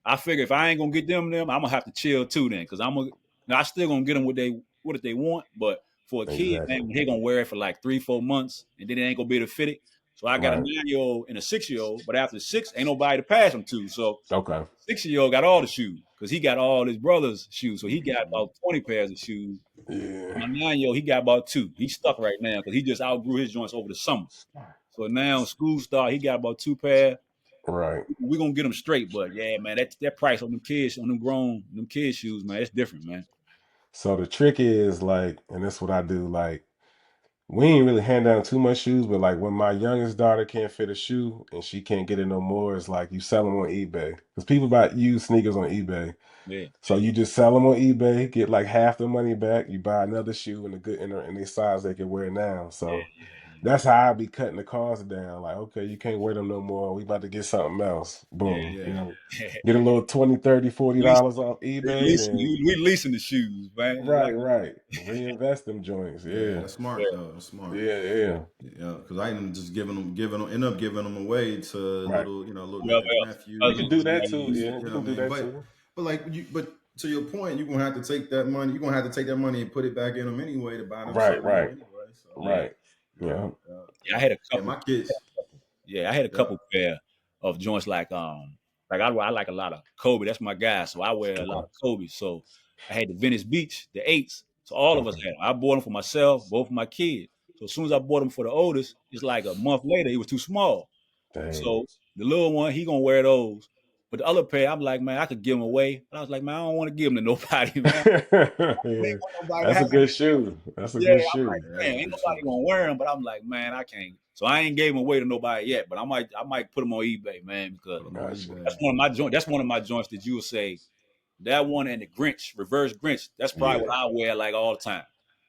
I figure if I ain't gonna get them, I'm gonna have to chill too then, because I'm gonna. Now I still gonna get them with they. what if they want. But for a kid, man, Exactly. they gonna wear it for like 3-4 months, and then they ain't gonna be able to fit it. So I got a Right. 9-year-old and a 6-year-old, but after 6, ain't nobody to pass them to. So Okay. 6-year-old got all the shoes because he got all his brother's shoes. So he got Mm-hmm. about 20 pairs of shoes. Yeah. My 9-year-old, he got about 2. He's stuck right now because he just outgrew his joints over the summer. So now school start, he got about 2 pair. Right. We're gonna get them straight, but yeah, man, that price on them kids, on them kids shoes, man, it's different, man. So the trick is like, and that's what I do. Like, we ain't really hand down too much shoes, but like when my youngest daughter can't fit a shoe and she can't get it no more, it's like you sell them on eBay because people buy used sneakers on eBay. Yeah, So you just sell them on eBay, get like half the money back. You buy another shoe in a good in their size they can wear now. So that's how I be cutting the cost down. Like, okay, you can't wear them no more. We about to get something else. yeah, Boom. Yeah. You know, yeah. get a little 20, 30, 40 leasing, dollars off eBay, then we leasing the shoes, man. It's right, like, right. Reinvest them joints. Yeah, Yeah. that's smart yeah, though. That's smart. Yeah, yeah. Yeah, because I ended up just end up giving them away to Right. little, little whoever else, You nephews, can cousins, do little that too. nieces. Yeah, You you know what can I do mean? that too. But like but to your point, you're gonna have to take that money. You're gonna have to take that money and put it back in them anyway to buy them Right, something new right, anyway. So yeah, right. yeah, Yeah. yeah, yeah. I had a yeah. couple. My kids. Yeah, I had a Yeah. couple pair of joints like I like a lot of Kobe. That's my guy, so I wear a lot Okay. of Kobe. So I had the Venice Beach, the 8s. So all of us Okay. had them. I bought them for myself, both of my kids. So as soon as I bought them for the oldest, it's like a month later, it was too small. Dang. So the little one, he gonna wear those. But the other pair, I'm like, man, I could give them away. But I was like, man, I don't want to give them to nobody, man. I Yeah. ain't want nobody to That's a have good them. shoe. That's a Yeah, good I'm like, shoe. Yeah, that's man, a ain't good nobody shoe. gonna wear them. But I'm like, man, I can't. So I ain't gave them away to nobody yet. But I might put them on eBay, man, because Put them on Gotcha. that's eBay. one of my joints. That's one of my joints that you will say that one and the Grinch, reverse Grinch. That's probably Yeah. what I wear like all the time.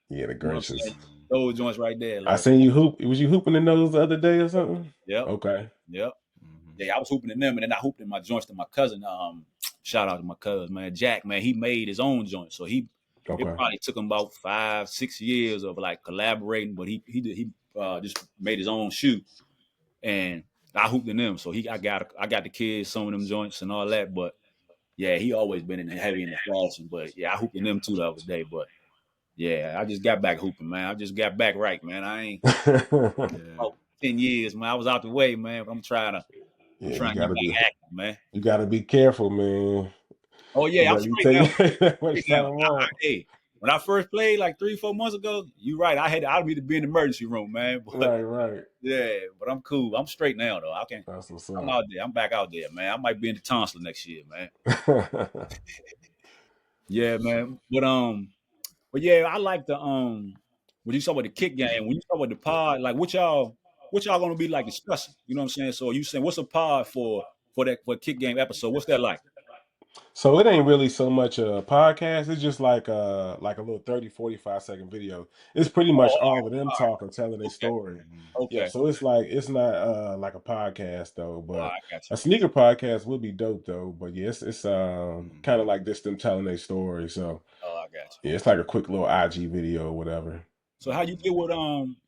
Yeah, the You know what I'm Grinches. saying? Those joints right there, I like, seen you hoop. Was you hooping in those the other day or something? yep, Okay. yep. Mm-hmm. Yeah, I was hooping in them, and then I hooped in my joints to my cousin. Shout out to my cousin, man, Jack. Man, he made his own joint, so it Okay. probably took him about 5-6 years of like collaborating, but he just made his own shoe, and I hooped in them. So I got the kids some of them joints and all that, but yeah, he always been in heavy in the fashion. But yeah, I hooped in them too the other day. But yeah, I just got back hooping, man. I just got back right, man. I ain't Yeah. about 10 years, man. I was out the way, man. But I'm trying to I'm Yeah, trying to get back active, man. you gotta be careful, man. Oh You yeah, I'm gotta be straight now. taking that much Straight now. time off. Hey, when I first played like 3-4 months ago, you right. I need to be in the emergency room, man. But Right, right. yeah, but I'm cool. I'm straight now though. That's what's I'm up. out there. I'm back out there, man. I might be in the tonsil next year, man. Yeah, man. But yeah, I like the when you talk about the kick game, when you talk about the pod, like what y'all gonna be like discussing? You know what I'm saying? So you saying what's a pod for kick game episode? What's that like? So it ain't really so much a podcast. It's just like a little 30, 45 second video. It's pretty Oh, much all all of them talking, telling their right, story. Mm-hmm. Yeah, okay, so it's like it's not like a podcast though, oh, but I got you. a sneaker podcast would be dope though. But yeah, it's kind Mm-hmm. of like this them telling their story. So Oh, I got you. yeah, it's like a quick little IG video or whatever. So how you did with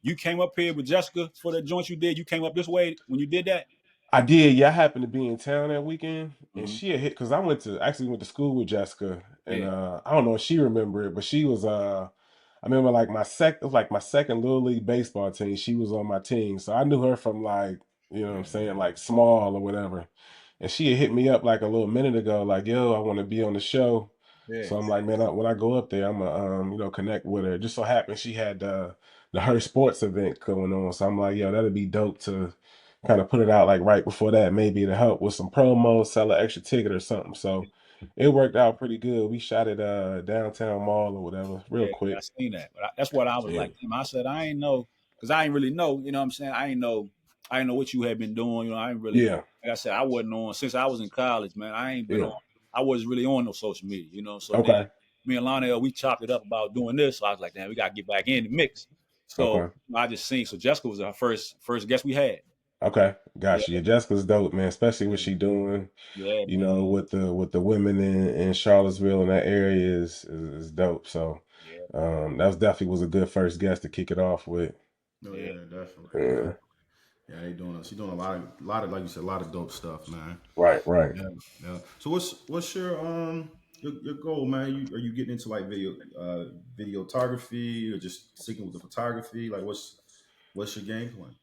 you came up here with Jessica for the joint you did? You came up this way when you did that? I did. Yeah, I happened to be in town that weekend, and Mm-hmm. she had hit because I went to school with Jessica, and Yeah, I don't know if she remember it, but she was I remember like it was like my second little league baseball team. She was on my team, so I knew her from like what I'm Yeah. saying, like small or whatever. And she had hit me up like a little minute ago, like, "Yo, I want to be on the show." yeah, So I'm like, man, when I go up there, I'm gonna connect with her. Just so happened she had the her sports event going on, so I'm like, yo, that'd be dope to kind of put it out like right before that, maybe to help with some promos, sell an extra ticket or something. So it worked out pretty good. We shot at downtown mall or whatever, real yeah. I quick. seen that. But that's what I was Yeah, like. Damn, I said I ain't know because I ain't really know. You know what I'm saying? I ain't know what you had been doing. I ain't really. yeah, Like I said, I wasn't on since I was in college, man. I ain't been yeah. on. I wasn't really on no social media. So then Okay, me and Lionel, we chopped it up about doing this. So I was like, damn, we gotta get back in the mix. So okay, I just seen. So Jessica was our first guest we had. okay. Yeah, Gotcha. Yeah, Jessica's dope, man. Especially what Yeah. she doing. yeah, You man. know, with the women in Charlottesville and that area is dope. So Yeah, that was a good first guest to kick it off with. Oh yeah. yeah, definitely, Yeah. definitely. Yeah, she doing a lot of like you said, a lot of dope stuff, man. Right, right. Yeah, yeah. So what's your your goal, man? Are you getting into like videography or just sticking with the photography? Like, what's your game plan?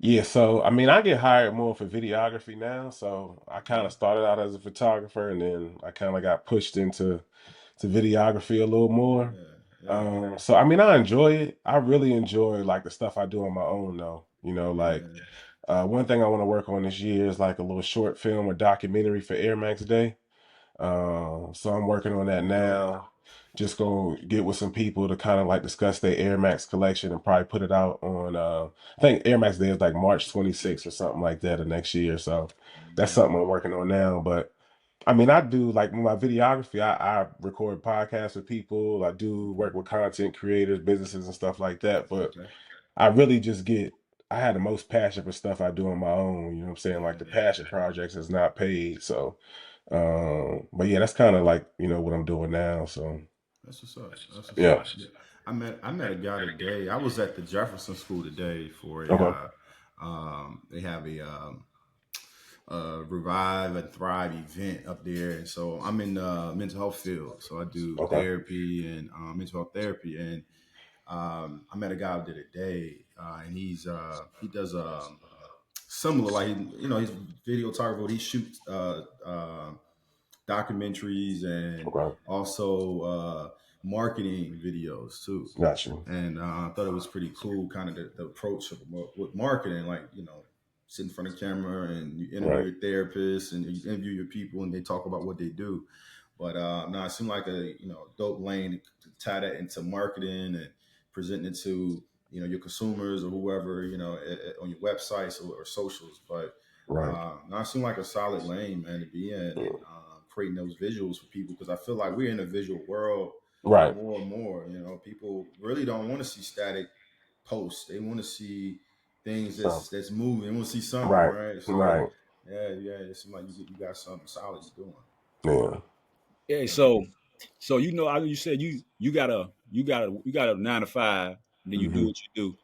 Yeah, so I mean, I get hired more for videography now. So I kind Okay. of started out as a photographer, and then I kind of got pushed into to videography a little more. Yeah, yeah, So I mean, I enjoy it. I really enjoy like the stuff I do on my own, though. Like yeah. one thing I want to work on this year is like a little short film or documentary for Air Max Day. So I'm working on that Dope. now. Just gonna get with some people to kind of like discuss their Air Max collection and probably put it out on I think Air Max Day is like March 26th or something like that of next year. So that's Mm, something I'm working on now. But I mean, I do like my videography, I record podcasts with people, I do work with content creators, businesses and stuff like that. But okay. I really just get I had the most passion for stuff I do on my own. You know what I'm saying? Like the Yeah, passion projects is not paid. So but yeah, that's kind of like, what I'm doing now. So that's what's up. That's what's yeah. up. Yeah. I met a guy today. I was at the Jefferson School today for a Okay. they have a Revive and Thrive event up there, and so I'm in the mental health field. So I do Okay. therapy and mental health therapy, and I met a guy out there today, and he does similar, like he's videographer. He shoots documentaries and Okay. also marketing videos too. Got you. And I thought it was pretty cool, kind of the approach of with marketing, like sit in front of camera and you interview Right. your therapist and you interview your people and they talk about what they do. But no, it seemed like a dope lane to tie that into marketing and presenting it to your consumers or whoever on your websites or socials. But Right. no, it seemed like a solid lane, man, to be in and Mm. creating those visuals for people because I feel like we're in a visual world Right. more and more. People really don't want to see static posts; they want to see things So that's moving. They want to see something, right. right? So Right. yeah, it seems like you got something solid you're doing. Yeah. Yeah, Yeah. so you said you got a 9 to 5, and then you do Hmm. what you do.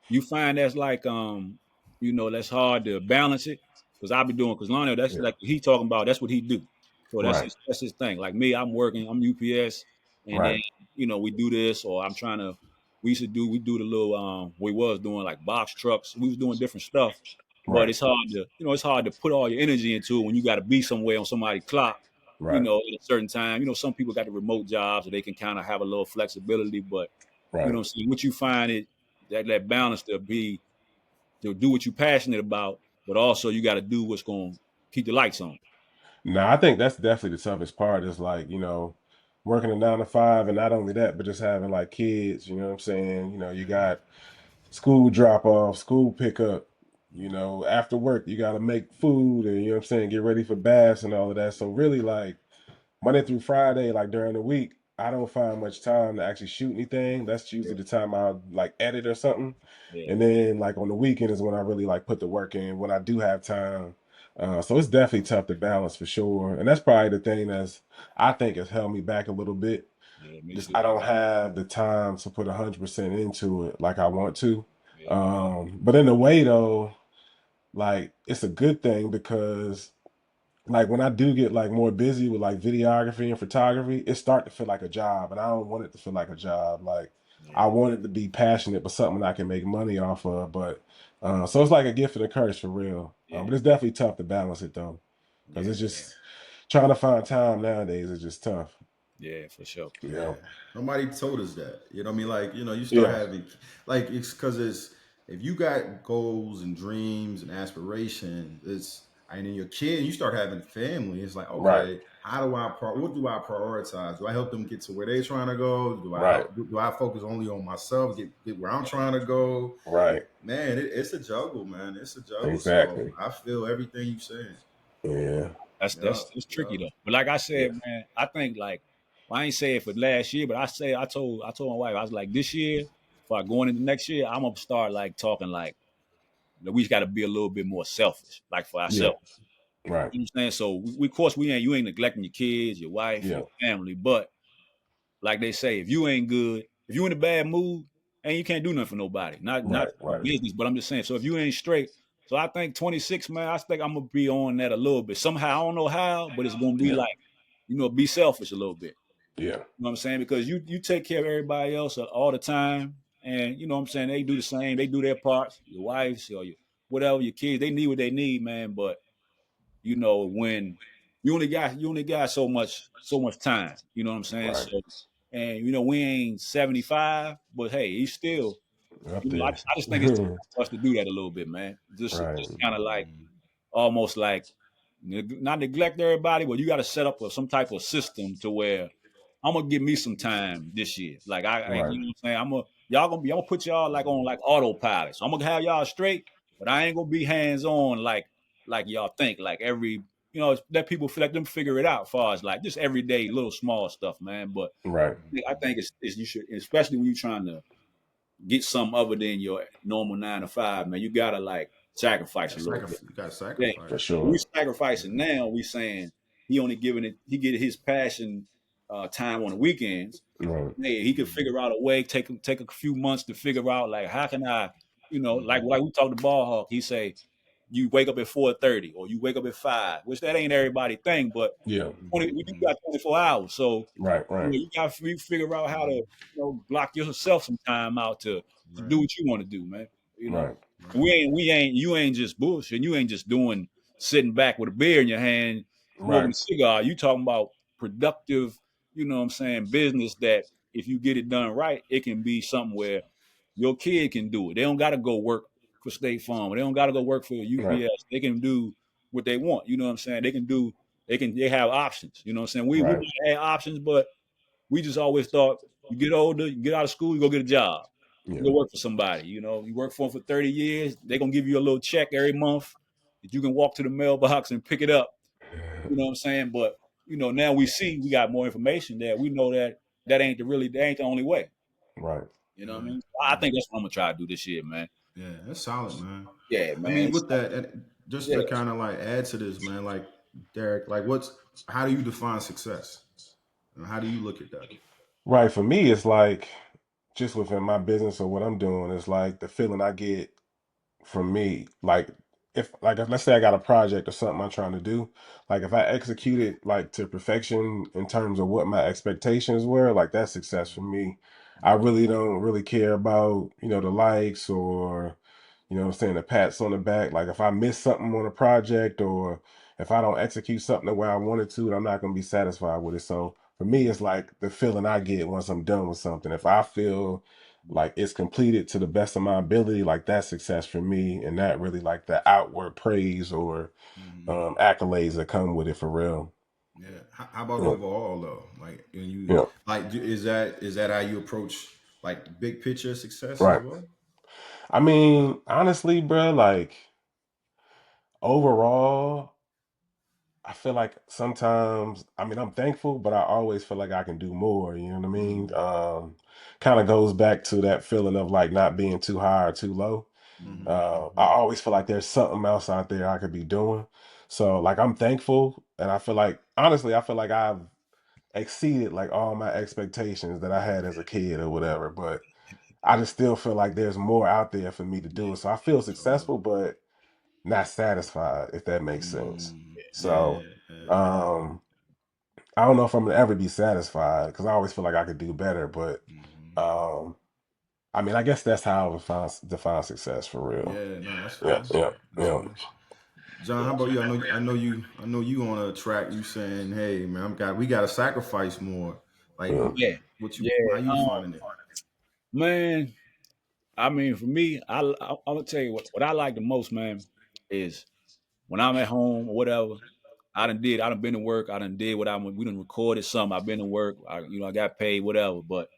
You find that's like that's hard to balance it because I be doing because Lionel that's Yeah. like he talking about that's what he do. So that's Right. his thing. Like me, I'm working, I'm UPS, and then Right. we do this or I'm trying to. We do the little we was doing like box trucks. We was doing different stuff, but Right. it's hard to put all your energy into it when you got to be somewhere on somebody's clock Right. at a certain time. Some people got the remote jobs so they can kind of have a little flexibility, but Right. what I'm saying, what you find it that balance to do what you're passionate about, but also you got to do what's going to keep the lights on. Now, I think that's definitely the toughest part is like, working a 9 to 5 and not only that, but just having like kids, you know what I'm saying? You got school drop off, school pickup, after work, you got to make food and, you know what I'm saying, get ready for baths and all of that. So, really, like, Monday through Friday, like during the week, I don't find much time to actually shoot anything. That's usually the time I like edit or something. Yeah, And then like on the weekend is when I really like put the work in when I do have time. So it's definitely tough to balance for sure. And that's probably the thing that's I think has held me back a little bit. yeah, me Just too. I don't have the time to put 100% into it like I want to. Yeah, But in a way though, like it's a good thing because like when I do get like more busy with like videography and photography, it start to feel like a job, and I don't want it to feel like a job. Like I yeah, want it to be passionate, but something I can make money off of. But so it's like a gift and a curse for real. yeah, But it's definitely tough to balance it though, because it's Yeah, just trying to find time nowadays is just tough. yeah, for sure. yeah. Yeah, Nobody told us that. You know what I mean? Like, you start yeah, having like it's because it's if you got goals and dreams and aspirations, and then your kid, you start having family. It's like, right, okay, what do I prioritize? Do I help them get to where they're trying to go? right, Do I focus only on myself, get where I'm trying to go? right, Man, it's a juggle, man. It's a juggle. So exactly. I feel everything you're saying. Yeah, That's Yeah, that's it's yeah. tricky though. But like I yeah, said, man, I think like well, I ain't say it for last year, but I told my wife I was like this year, before going into next year, I'm gonna start like talking like we just got to be a little bit more selfish, like for yeah, ourselves. right, You know what I'm saying? So of course you ain't neglecting your kids, your wife, yeah, your family, but like they say, if you ain't good, if you in a bad mood, and you can't do nothing for nobody. Not right, right, business, but I'm just saying. So if you ain't straight, so I think 26, man, I think I'm gonna be on that a little bit. Somehow I don't know how, but it's gonna be yeah, like be selfish a little bit. Yeah. You know what I'm saying? Because you take care of everybody else all the time, and you know what I'm saying, they do the same. They do their parts. Your wives or your whatever, your kids, they need what they need, man. But when you only got so much time. You know what I'm saying? Right. So, and we ain't 75, but hey, he's still. Up I there. just think it's time for us to do that a little bit, man. Right. Just kind of like almost like not neglect everybody, but you got to set up some type of system to where I'm gonna give me some time this year. Like Right. you know what I'm saying. I'm gonna put y'all like on like autopilot. So I'm gonna have y'all straight, but I ain't gonna be hands on like y'all think. Like let people let them figure it out. As far as like just everyday little small stuff, man. But Right. I think it's you should, especially when you're trying to get something other than your normal 9 to 5, man. You gotta like sacrifice a little bit. You got to Yeah, For sacrifice. we sure. sacrificing now. We saying he only giving it. He get his passion time on the weekends. Right. Hey, he could figure out a way. Take a few months to figure out like how can I, like we talked to Ball Hawk. He say you wake up at 4:30 or you wake up at 5, which that ain't everybody thing, but Yeah. 20 you got 24 hours, so Right. Right. you got to figure out how to block yourself some time out to do Right. what you want to do, man. You know, Right. we ain't you ain't just bullshit. You ain't just doing sitting back with a beer in your hand smoking Right. a cigar. You talking about productive, you know what I'm saying, business that if you get it done right, it can be something where your kid can do it. They don't got to go work for State Farm. They don't got to go work for Right. UPS. They can do what they want. You know what I'm saying? They have options. You know what I'm saying? We Right. might have options, but we just always thought you get older, you get out of school, you go get a job. You Yeah. go work for somebody. You work for them for 30 years. They're gonna give you a little check every month that you can walk to the mailbox and pick it up. You know what I'm saying? But now we got more information that we know that ain't the only way. Right. You know what I Right. mean? I Right. think that's what I'm gonna try to do this year, man. Yeah, that's solid, man. Yeah, I man. mean, with that, and just Yeah. to kind of like add to this, man, like Derek, like how do you define success? And how do you look at that? Right. For me, it's like just within my business or what I'm doing, it's like the feeling I get from me. Like if let's say I got a project or something I'm trying to do, like if I execute it like to perfection in terms of what my expectations were, like that's success for me. I really don't really care about, the likes or what I'm saying, the pats on the back. Like if I miss something on a project or if I don't execute something the way I wanted to, I'm not gonna be satisfied with it. So for me, it's like the feeling I get once I'm done with something. If I feel like it's completed to the best of my ability, like that's success for me, and not really like the outward praise or Mm-hmm. accolades that come with it for real. Yeah. How about Yeah, overall though? Like, and you yeah, like, is that how you approach like the big picture success as right. well? I mean, honestly, bro, like overall, I feel like sometimes, I mean, I'm thankful, but I always feel like I can do more. You know what I mean? Mm-hmm. Kind of goes back to that feeling of like not being too high or too low. Mm-hmm. I always feel like there's something else out there I could be doing. So like I'm thankful, and I feel like honestly, I feel like I've exceeded like all my expectations that I had as a kid or whatever. But I just still feel like there's more out there for me to do. So I feel Sure. successful, but not satisfied, if that makes sense. Mm, So yeah. Yeah. um I don't know if I'm gonna ever be satisfied because I always feel like I could do better. But Mm-hmm. um I mean, I guess that's how I define success for real. Yeah. No, that's Yeah, fair. yeah, That's yeah. fair. John, how about you? I know you on a track. You saying, "Hey, man, we got to sacrifice more." Like, Yeah. Yeah. Yeah. how you defining it? Man, I mean, for me, I'm gonna tell you what I like the most, man, is when I'm at home or whatever. I done been to work. I done did what we done recorded something. I've been to work. I got paid, whatever. But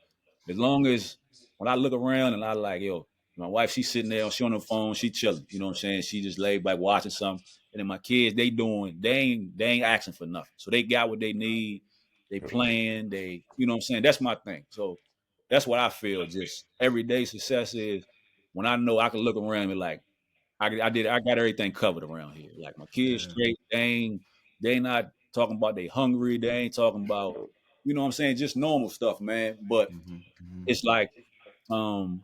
as long as when I look around and I like, yo, my wife, she's sitting there, she on her phone, she chilling. You know what I'm saying? She just laid back watching something. And then my kids, they ain't asking for nothing. So they got what they need. They playing. You know what I'm saying? That's my thing. So that's what I feel. Just everyday success is when I know I can look around and be like, I got everything covered around here. Like my kids Yeah. straight. They ain't not talking about they hungry. They ain't talking about, you know what I'm saying, just normal stuff, man. But Mm-hmm. Mm-hmm. it's um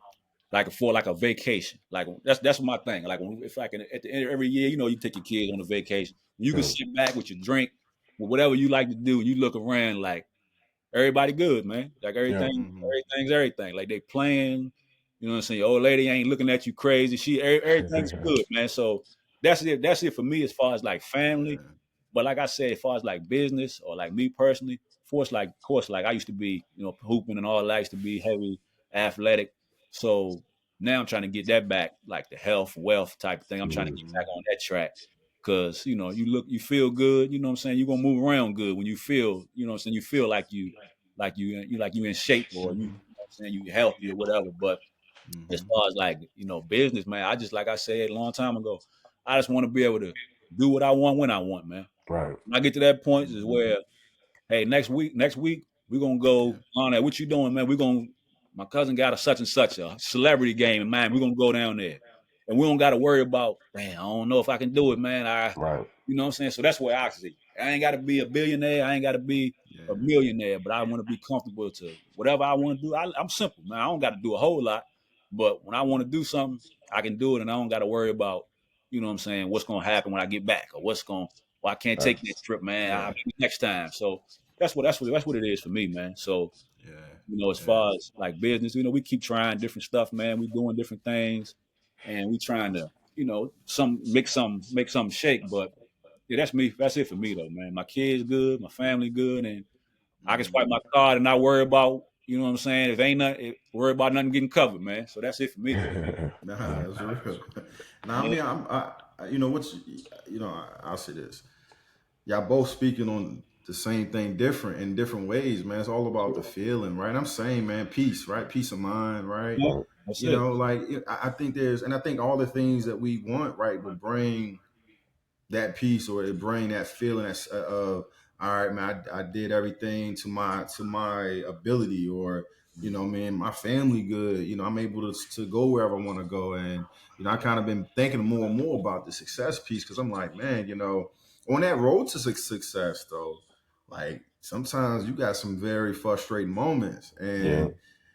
for like a vacation. Like that's my thing. Like if I can at the end of every year, you take your kids on a vacation. You can Yeah. sit back with your drink. whatever you like to do, you look around like everybody good, man. Like Yeah. Mm-hmm. everything's everything. Like they playing, you know what I'm saying? Your old lady ain't looking at you crazy. Everything's good, man. So that's it. That's it for me as far as like family. Yeah. But like I said, as far as like business or like me personally, of course, like I used to be, hooping and all that. I used to be heavy athletic. So now I'm trying to get that back, like the health, wealth type of thing. I'm trying to get Mm-hmm. back on that track. Cause you feel good. You know what I'm saying. You're gonna move around good when you feel. You know what I'm saying. You feel like you in shape or you know what I'm saying you healthy or whatever. But as Mm-hmm. far as like business, man, I just like I said a long time ago, I just want to be able to do what I want when I want, man. Right. When I get to that point is Mm-hmm. where, hey, next week we're gonna go Yeah. on that. What you doing, man? My cousin got a such and such a celebrity game in mind. We're gonna go down there. And we don't gotta worry about, man, I don't know if I can do it, man. Right. You know what I'm saying? So that's where I see. I ain't gotta be a billionaire, I ain't gotta be a Yeah. millionaire, but I want to be comfortable to whatever I want to do. I'm simple, man. I don't gotta do a whole lot. But when I want to do something, I can do it and I don't gotta worry about, you know what I'm saying, what's gonna happen when I get back or well, I can't take Right. that trip, man. I'll Yeah. maybe next time. So that's what it is for me, man. So Yeah. as Yeah. far as like business, we keep trying different stuff, man. We doing different things, and we trying to, some make some shake. But yeah, that's me. That's it for me, though, man. My kids good, my family good, and I can swipe Mm-hmm. my card and not worry about, you know what I'm saying. If ain't nothing, worry about nothing getting covered, man. So that's it for me, though. Nah, that's real. Now, I Yeah, mean, you know, I'll say this. Y'all both speaking on the same thing different in different ways, man. It's all about the feeling, right? I'm saying, man, peace, right? Peace of mind, right? yeah, Right. that's You it. know, like I think I think all the things that we want, right, will bring that peace or it bring that feeling that's of all right, man, I did everything to my ability, or man, my family good. I'm able to go wherever I want to go, and I kind of been thinking more and more about the success piece because I'm like, man, on that road to success though, like sometimes you got some very frustrating moments, Yeah.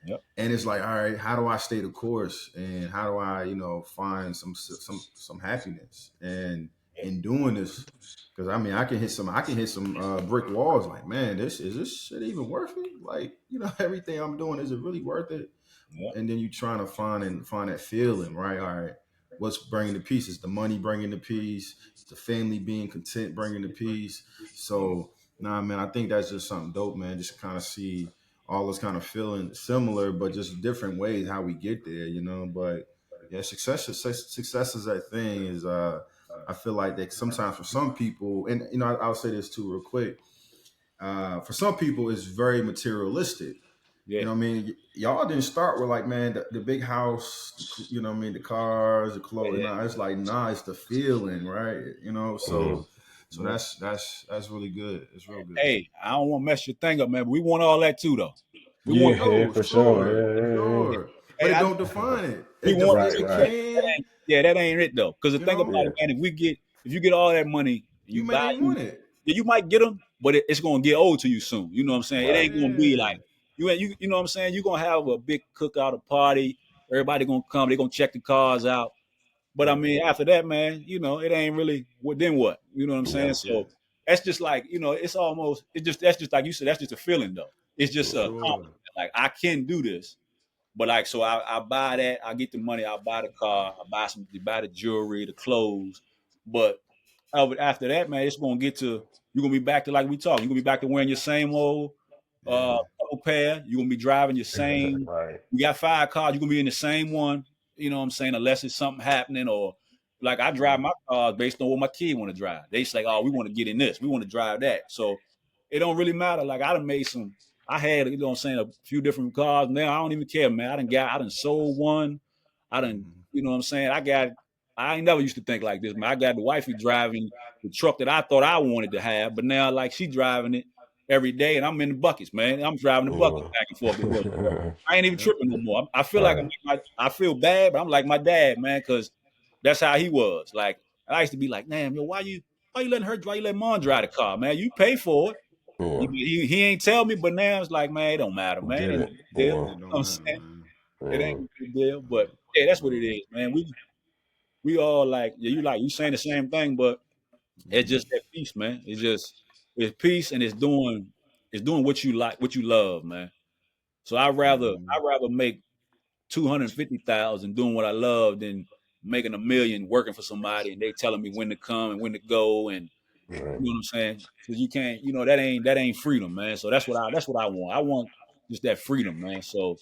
Yep, and it's like, all right, how do I stay the course, and how do I, find some happiness and yep, in doing this? Because I mean, I can hit some brick walls. Like, man, this shit even worth it? Like, everything I'm doing, is it really worth it? yep, And then you trying to find that feeling, right? All right, what's bringing the peace? Is the money bringing the peace? Is the family being content bringing the peace? yeah, So, nah, man, I think that's just something dope, man. Just to kind of see all this kind of feeling similar, but just different ways how we get there. But yeah, success is that thing. Is I feel like that sometimes for some people, and I'll say this too real quick. For some people, it's very materialistic. yeah, What I mean? Y'all didn't start with like, man, the big house, what I mean, the cars, the yeah, clothes. yeah, Nah, it's like, nah, it's the feeling, right? Mhm. So yeah. that's really good. It's real good. Hey, I don't want to mess your thing up, man. But we want all that too, though. We Yeah, want. yeah, No, for sure. sure, Yeah, sure. But Hey, it don't define it. we It want. def- right, it right. can, Yeah, that ain't it though. Because the you thing about know. Yeah. it, man, if you get all that money and You you may buy not you, want it. yeah, you might get them, but it's gonna get old to you soon. You know what I'm saying? It Right. ain't gonna be like Yeah, you know what I'm saying. You are gonna have a big cookout, a party. Everybody gonna come. They gonna check the cars out. But I yeah, mean, after that, man, it ain't really. What then? What? You know what I'm saying? Yeah. yeah, So that's just like it's almost. That's just like you said. That's just a feeling though. It's Yeah. just a sure. confidence. Like I can do this. But like, so I buy that, I get the money, I buy the car, buy the jewelry, the clothes. But after that, man, it's gonna get to you're gonna be back to like we talk. You're gonna be back to wearing your same old Yeah, couple pair. You're gonna be driving your same. Right. You got 5 cars. You're gonna be in the same one. You know what I'm saying? Unless it's something happening or like I drive yeah, my cars based on what my kid want to drive. They say, oh, we want to get in this. We want to drive that. So it don't really matter. Like I done made some. I had you know what I'm saying a few different cars. Now I don't even care, man. I done sold one. I done hmm you know what I'm saying. I ain't never used to think like this, man. I got the wifey driving the truck that I thought I wanted to have, but now like she driving it every day, and I'm in the buckets, man. I'm driving the buckets Yeah. back and forth to work. I ain't even yep, tripping no more. I feel like Right. I feel bad, but I'm like my dad, man, because that's how he was. Like I used to be like, damn, yo, why you letting her drive? You let mom drive the car, man. You pay for it. Yeah. He ain't tell me, but now it's like, man, it don't matter, man. It Get ain't no it. big deal. You Yeah. it know what don't I'm matter, saying? man. It ain't Yeah. no big deal. But yeah, that's what it Mm-hmm. is, man. We all like, yeah, you saying the same thing, but it's Mm-hmm. just that piece, man. It's just It's peace, and it's doing what you like, what you love, man. So Mm-hmm. I rather make 250,000 doing what I love than making 1 million working for somebody and they telling me when to come and when to go, and Right. you know what I'm saying? Because you can't, that ain't freedom, man. So that's what I want. I want just that freedom, man. So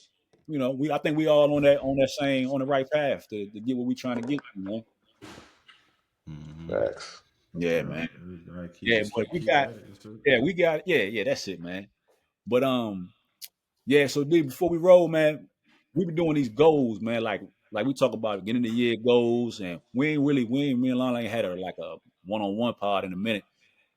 I think we all on the right path to get what we trying to get to, man. Mm-hmm. Facts. Yeah, Yeah, man. right. Keep Yeah, it, but we keep got at it. Yes, sir. yeah, we got yeah, that's it, man. But yeah, so D, before we roll, man, we been doing these goals, man. Like we talk about getting the year goals, and me and Lana ain't had a one-on-one pod in a minute.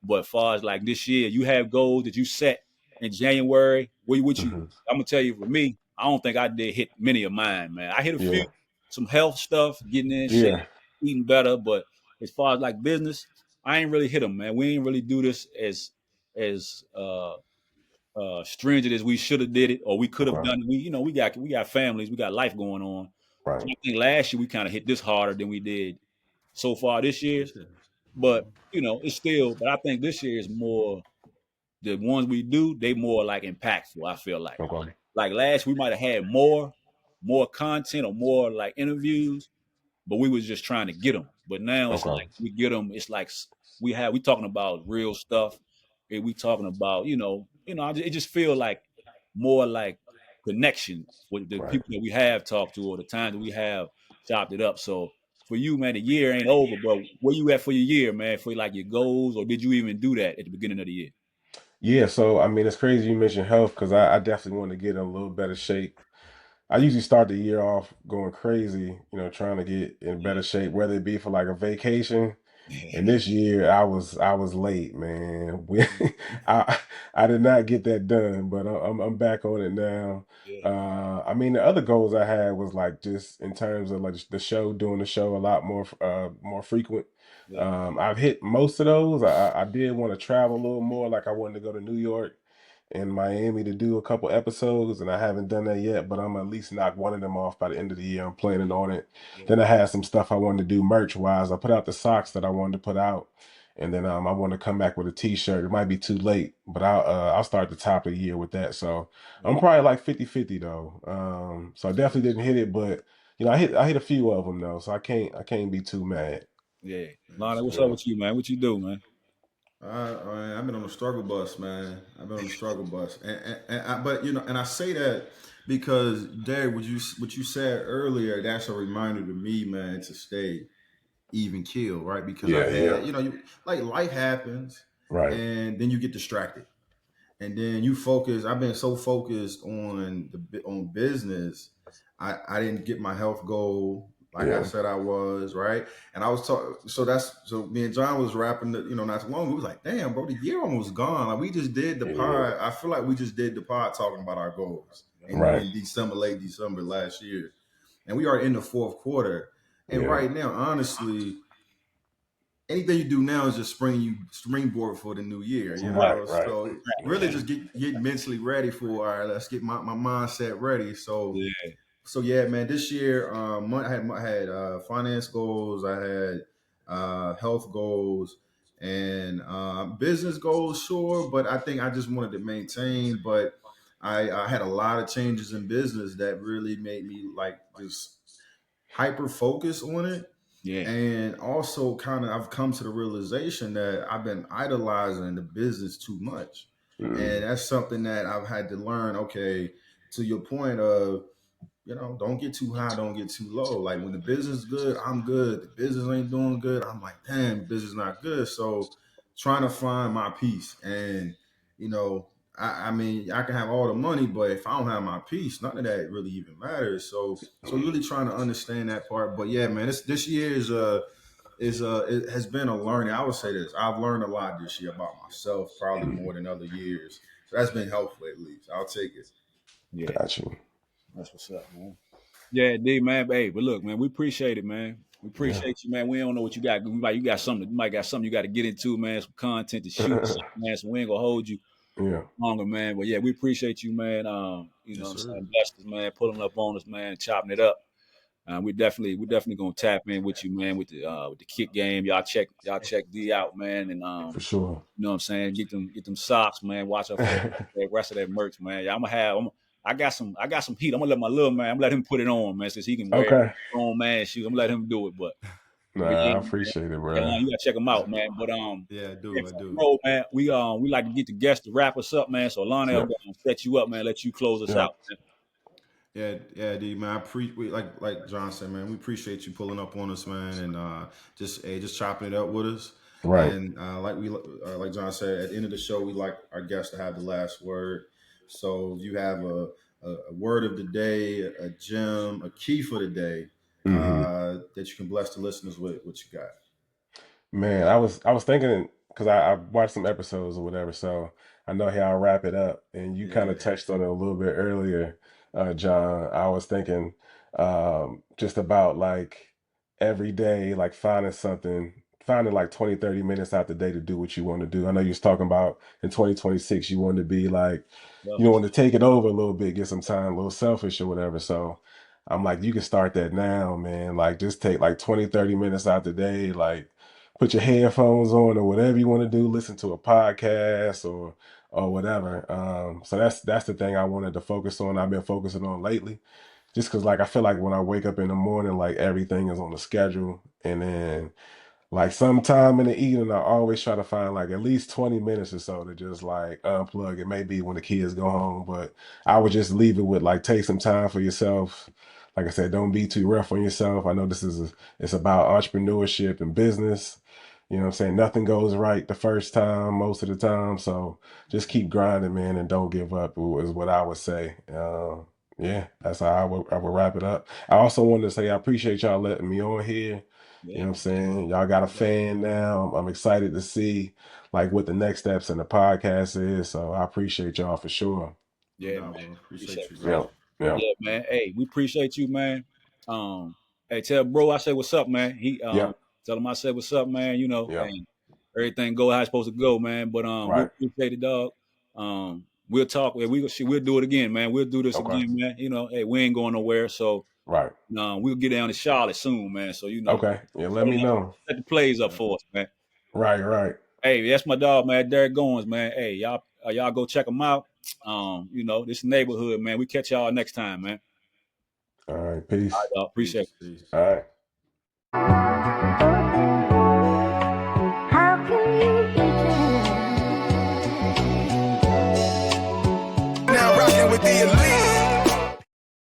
But as far as like this year, you have goals that you set in January. What you? Hmm. I'm gonna tell you, for me, I don't think I did hit many of mine, man. I hit a few, Yeah. some health stuff, getting in shape, Yeah. eating better. But as far as like business, I ain't really hit them, man. We ain't really do this as stringent as we should have did it, or we could have Okay. done it. We got families, we got life going on. So Right. I think last year we kind of hit this harder than we did so far this year. Yes, sir. But it's still. But I think this year is more, the ones we do. They more like impactful. I feel Okay. like last we might have had more content or more like interviews, but we was just trying to get them. But now it's Okay. like we get them. It's like we talking about real stuff. And we talking about it just feel like more like connection with the Right. people that we have talked to or the times that we have chopped it up. So for you, man, the year ain't over, but where you at for your year, man? For like your goals, or did you even do that at the beginning of the year? Yeah. So I mean, it's crazy you mentioned health because I definitely want to get in a little better shape. I usually start the year off going crazy, trying to get in Yeah, better shape, whether it be for like a vacation. And yeah, this year I was late, man. Mhm. I I did not get that done, but I'm back on it now. yeah, I mean the other goals I had was like just in terms of like the show, doing the show a lot more frequent. yeah, I've hit most of those. I did want to travel a little more, like I wanted to go to New York and Miami to do a couple episodes, and I haven't done that yet, but I'm at least knock one of them off by the end of the year. I'm planning on it. yeah, Then I had some stuff I wanted to do merch wise. I put out the socks that I wanted to put out, and then I want to come back with a t-shirt. It might be too late, but I'll start the top of the year with that. So yeah, I'm probably like 50-50 though. So I definitely didn't hit it, but I hit a few of them though, so I can't be too mad. yeah. Yes, Lana, what's up Yeah. sir. with you, man? What you do, man? I've been on the struggle bus, man. I've been on the struggle bus, but and I say that because Derek, what you said earlier, that's a reminder to me, man, to stay even keel, right? Because I've Yeah. Yeah. had, like life happens, Right. and then you get distracted, and then you focus. I've been so focused on business, I didn't get my health goal like I Yeah. said I was, right. And I was talking, so me and John was rapping, not too long. We was like, damn, bro, the year almost gone. Like we just did the Yeah. pod. I feel like we just did the pod talking about our goals Right. in December, late December last year, and we are in the fourth quarter. And Yeah. right now, honestly, anything you do now is just springboard for the new year, Right. Right. So really just get mentally ready for, all right, let's get my mindset ready. Yeah, So yeah, man, this year I had finance goals, I had health goals, and business goals, sure, but I think I just wanted to maintain. But I had a lot of changes in business that really made me like just hyper focus on it, yeah, and also kind of I've come to the realization that I've been idolizing the business too much, and Mm. that's something that I've had to learn. Okay, to your point of, don't get too high, don't get too low. Like when the business is good, I'm good. The business ain't doing good, I'm like, damn, business not good. So trying to find my peace. And, you know, I mean, I can have all the money, but if I don't have my peace, none of that really even matters. So really trying to understand that part. But yeah, man, this year it has been a learning. I would say this. I've learned a lot this year about myself, probably more than other years. So that's been helpful at least. I'll take it. yeah. Got you. That's what's up, man. Yeah, D, man. Hey, but look, man, we appreciate it, man. We Yeah. appreciate you, man. We don't know what you got. You might got something you got to get into, man. Some content to shoot, man. So we ain't gonna hold you Yeah. longer, man. But yeah, we appreciate you, man. You know Yes, what I'm sir. saying? Blessed us, man, pulling up on us, man, chopping it up. we definitely gonna tap in with you, man, with the kick game. Y'all check D out, man, and For sure. you know what I'm saying, get them socks, man. Watch out for the rest of that merch, man. Yeah, I got some heat. I'm gonna let my little man. I'm gonna let him put it on, man, since he can wear Okay. on man shoes. I'm gonna let him do it, but Nah, yeah, I man. appreciate it, Yeah, bro. you gotta check him out, man. But Yeah, I yeah, do. I do. bro, man, we like to get the guests to wrap us up, man. So Lonnie, I'm Yep. gonna set you up, man. Let you close us Yep. out, man. Yeah, yeah, D man. Like John said, man. We appreciate you pulling up on us, man, and just chopping it up with us. Right. And like John said, at the end of the show, we like our guests to have the last word. So if you have a word of the day, a gem, a key for the day, Hmm. that you can bless the listeners with, what you got? Man, I was thinking because I watched some episodes or whatever, so I know how I'll wrap it up. And you kind Yeah, of touched on it a little bit earlier, John. I was thinking just about like every day, like finding like 20, 30 minutes out the day to do what you want to do. I know you was talking about in 2026, you want to be like, you Selfish. want to take it over a little bit, get some time, a little selfish or whatever. So I'm like, you can start that now, man. Like just take like 20, 30 minutes out the day, like put your headphones on or whatever you want to do, listen to a podcast or whatever. So that's the thing I wanted to focus on. I've been focusing on lately, just because like I feel like when I wake up in the morning, like everything is on the schedule, and then like sometime in the evening, I always try to find like at least 20 minutes or so to just like unplug. It may be when the kids go home, but I would just leave it with like take some time for yourself. Like I said, don't be too rough on yourself. I know it's about entrepreneurship and business. You know what I'm saying? Nothing goes right the first time, most of the time. So just keep grinding, man, and don't give up is what I would say. Yeah, that's how I would wrap it up. I also wanted to say I appreciate y'all letting me on here. You know Yeah, what I'm saying? Y'all got a no doubt, fan now. I'm excited to see like what the next steps in the podcast is. So I appreciate y'all for sure. no yeah, doubt, man. bro. Appreciate Appreciate you, it, man. bro. Yeah. Yeah. Yeah, man. Hey, we appreciate you, man. Hey, tell bro I say what's up, man. Yeah. Tell him I said what's up, man. Yeah. And everything go how it's supposed to go, man. But we Right. appreciate it, dog. We'll talk. We'll do it again, man. We'll do this Okay. again, man. Hey, we ain't going nowhere, so Right. we'll get down to Charlotte soon, man. So Okay. Yeah. Let me know. set the plays up Yeah, for us, man. Right. Right. Hey, that's my dog, man. Derek Goins, man. Hey, y'all go check him out. This neighborhood, man. We catch y'all next time, man. All right. All Peace. right, dog. Appreciate it. peace, peace. All right. How can you pretend? Now rocking with the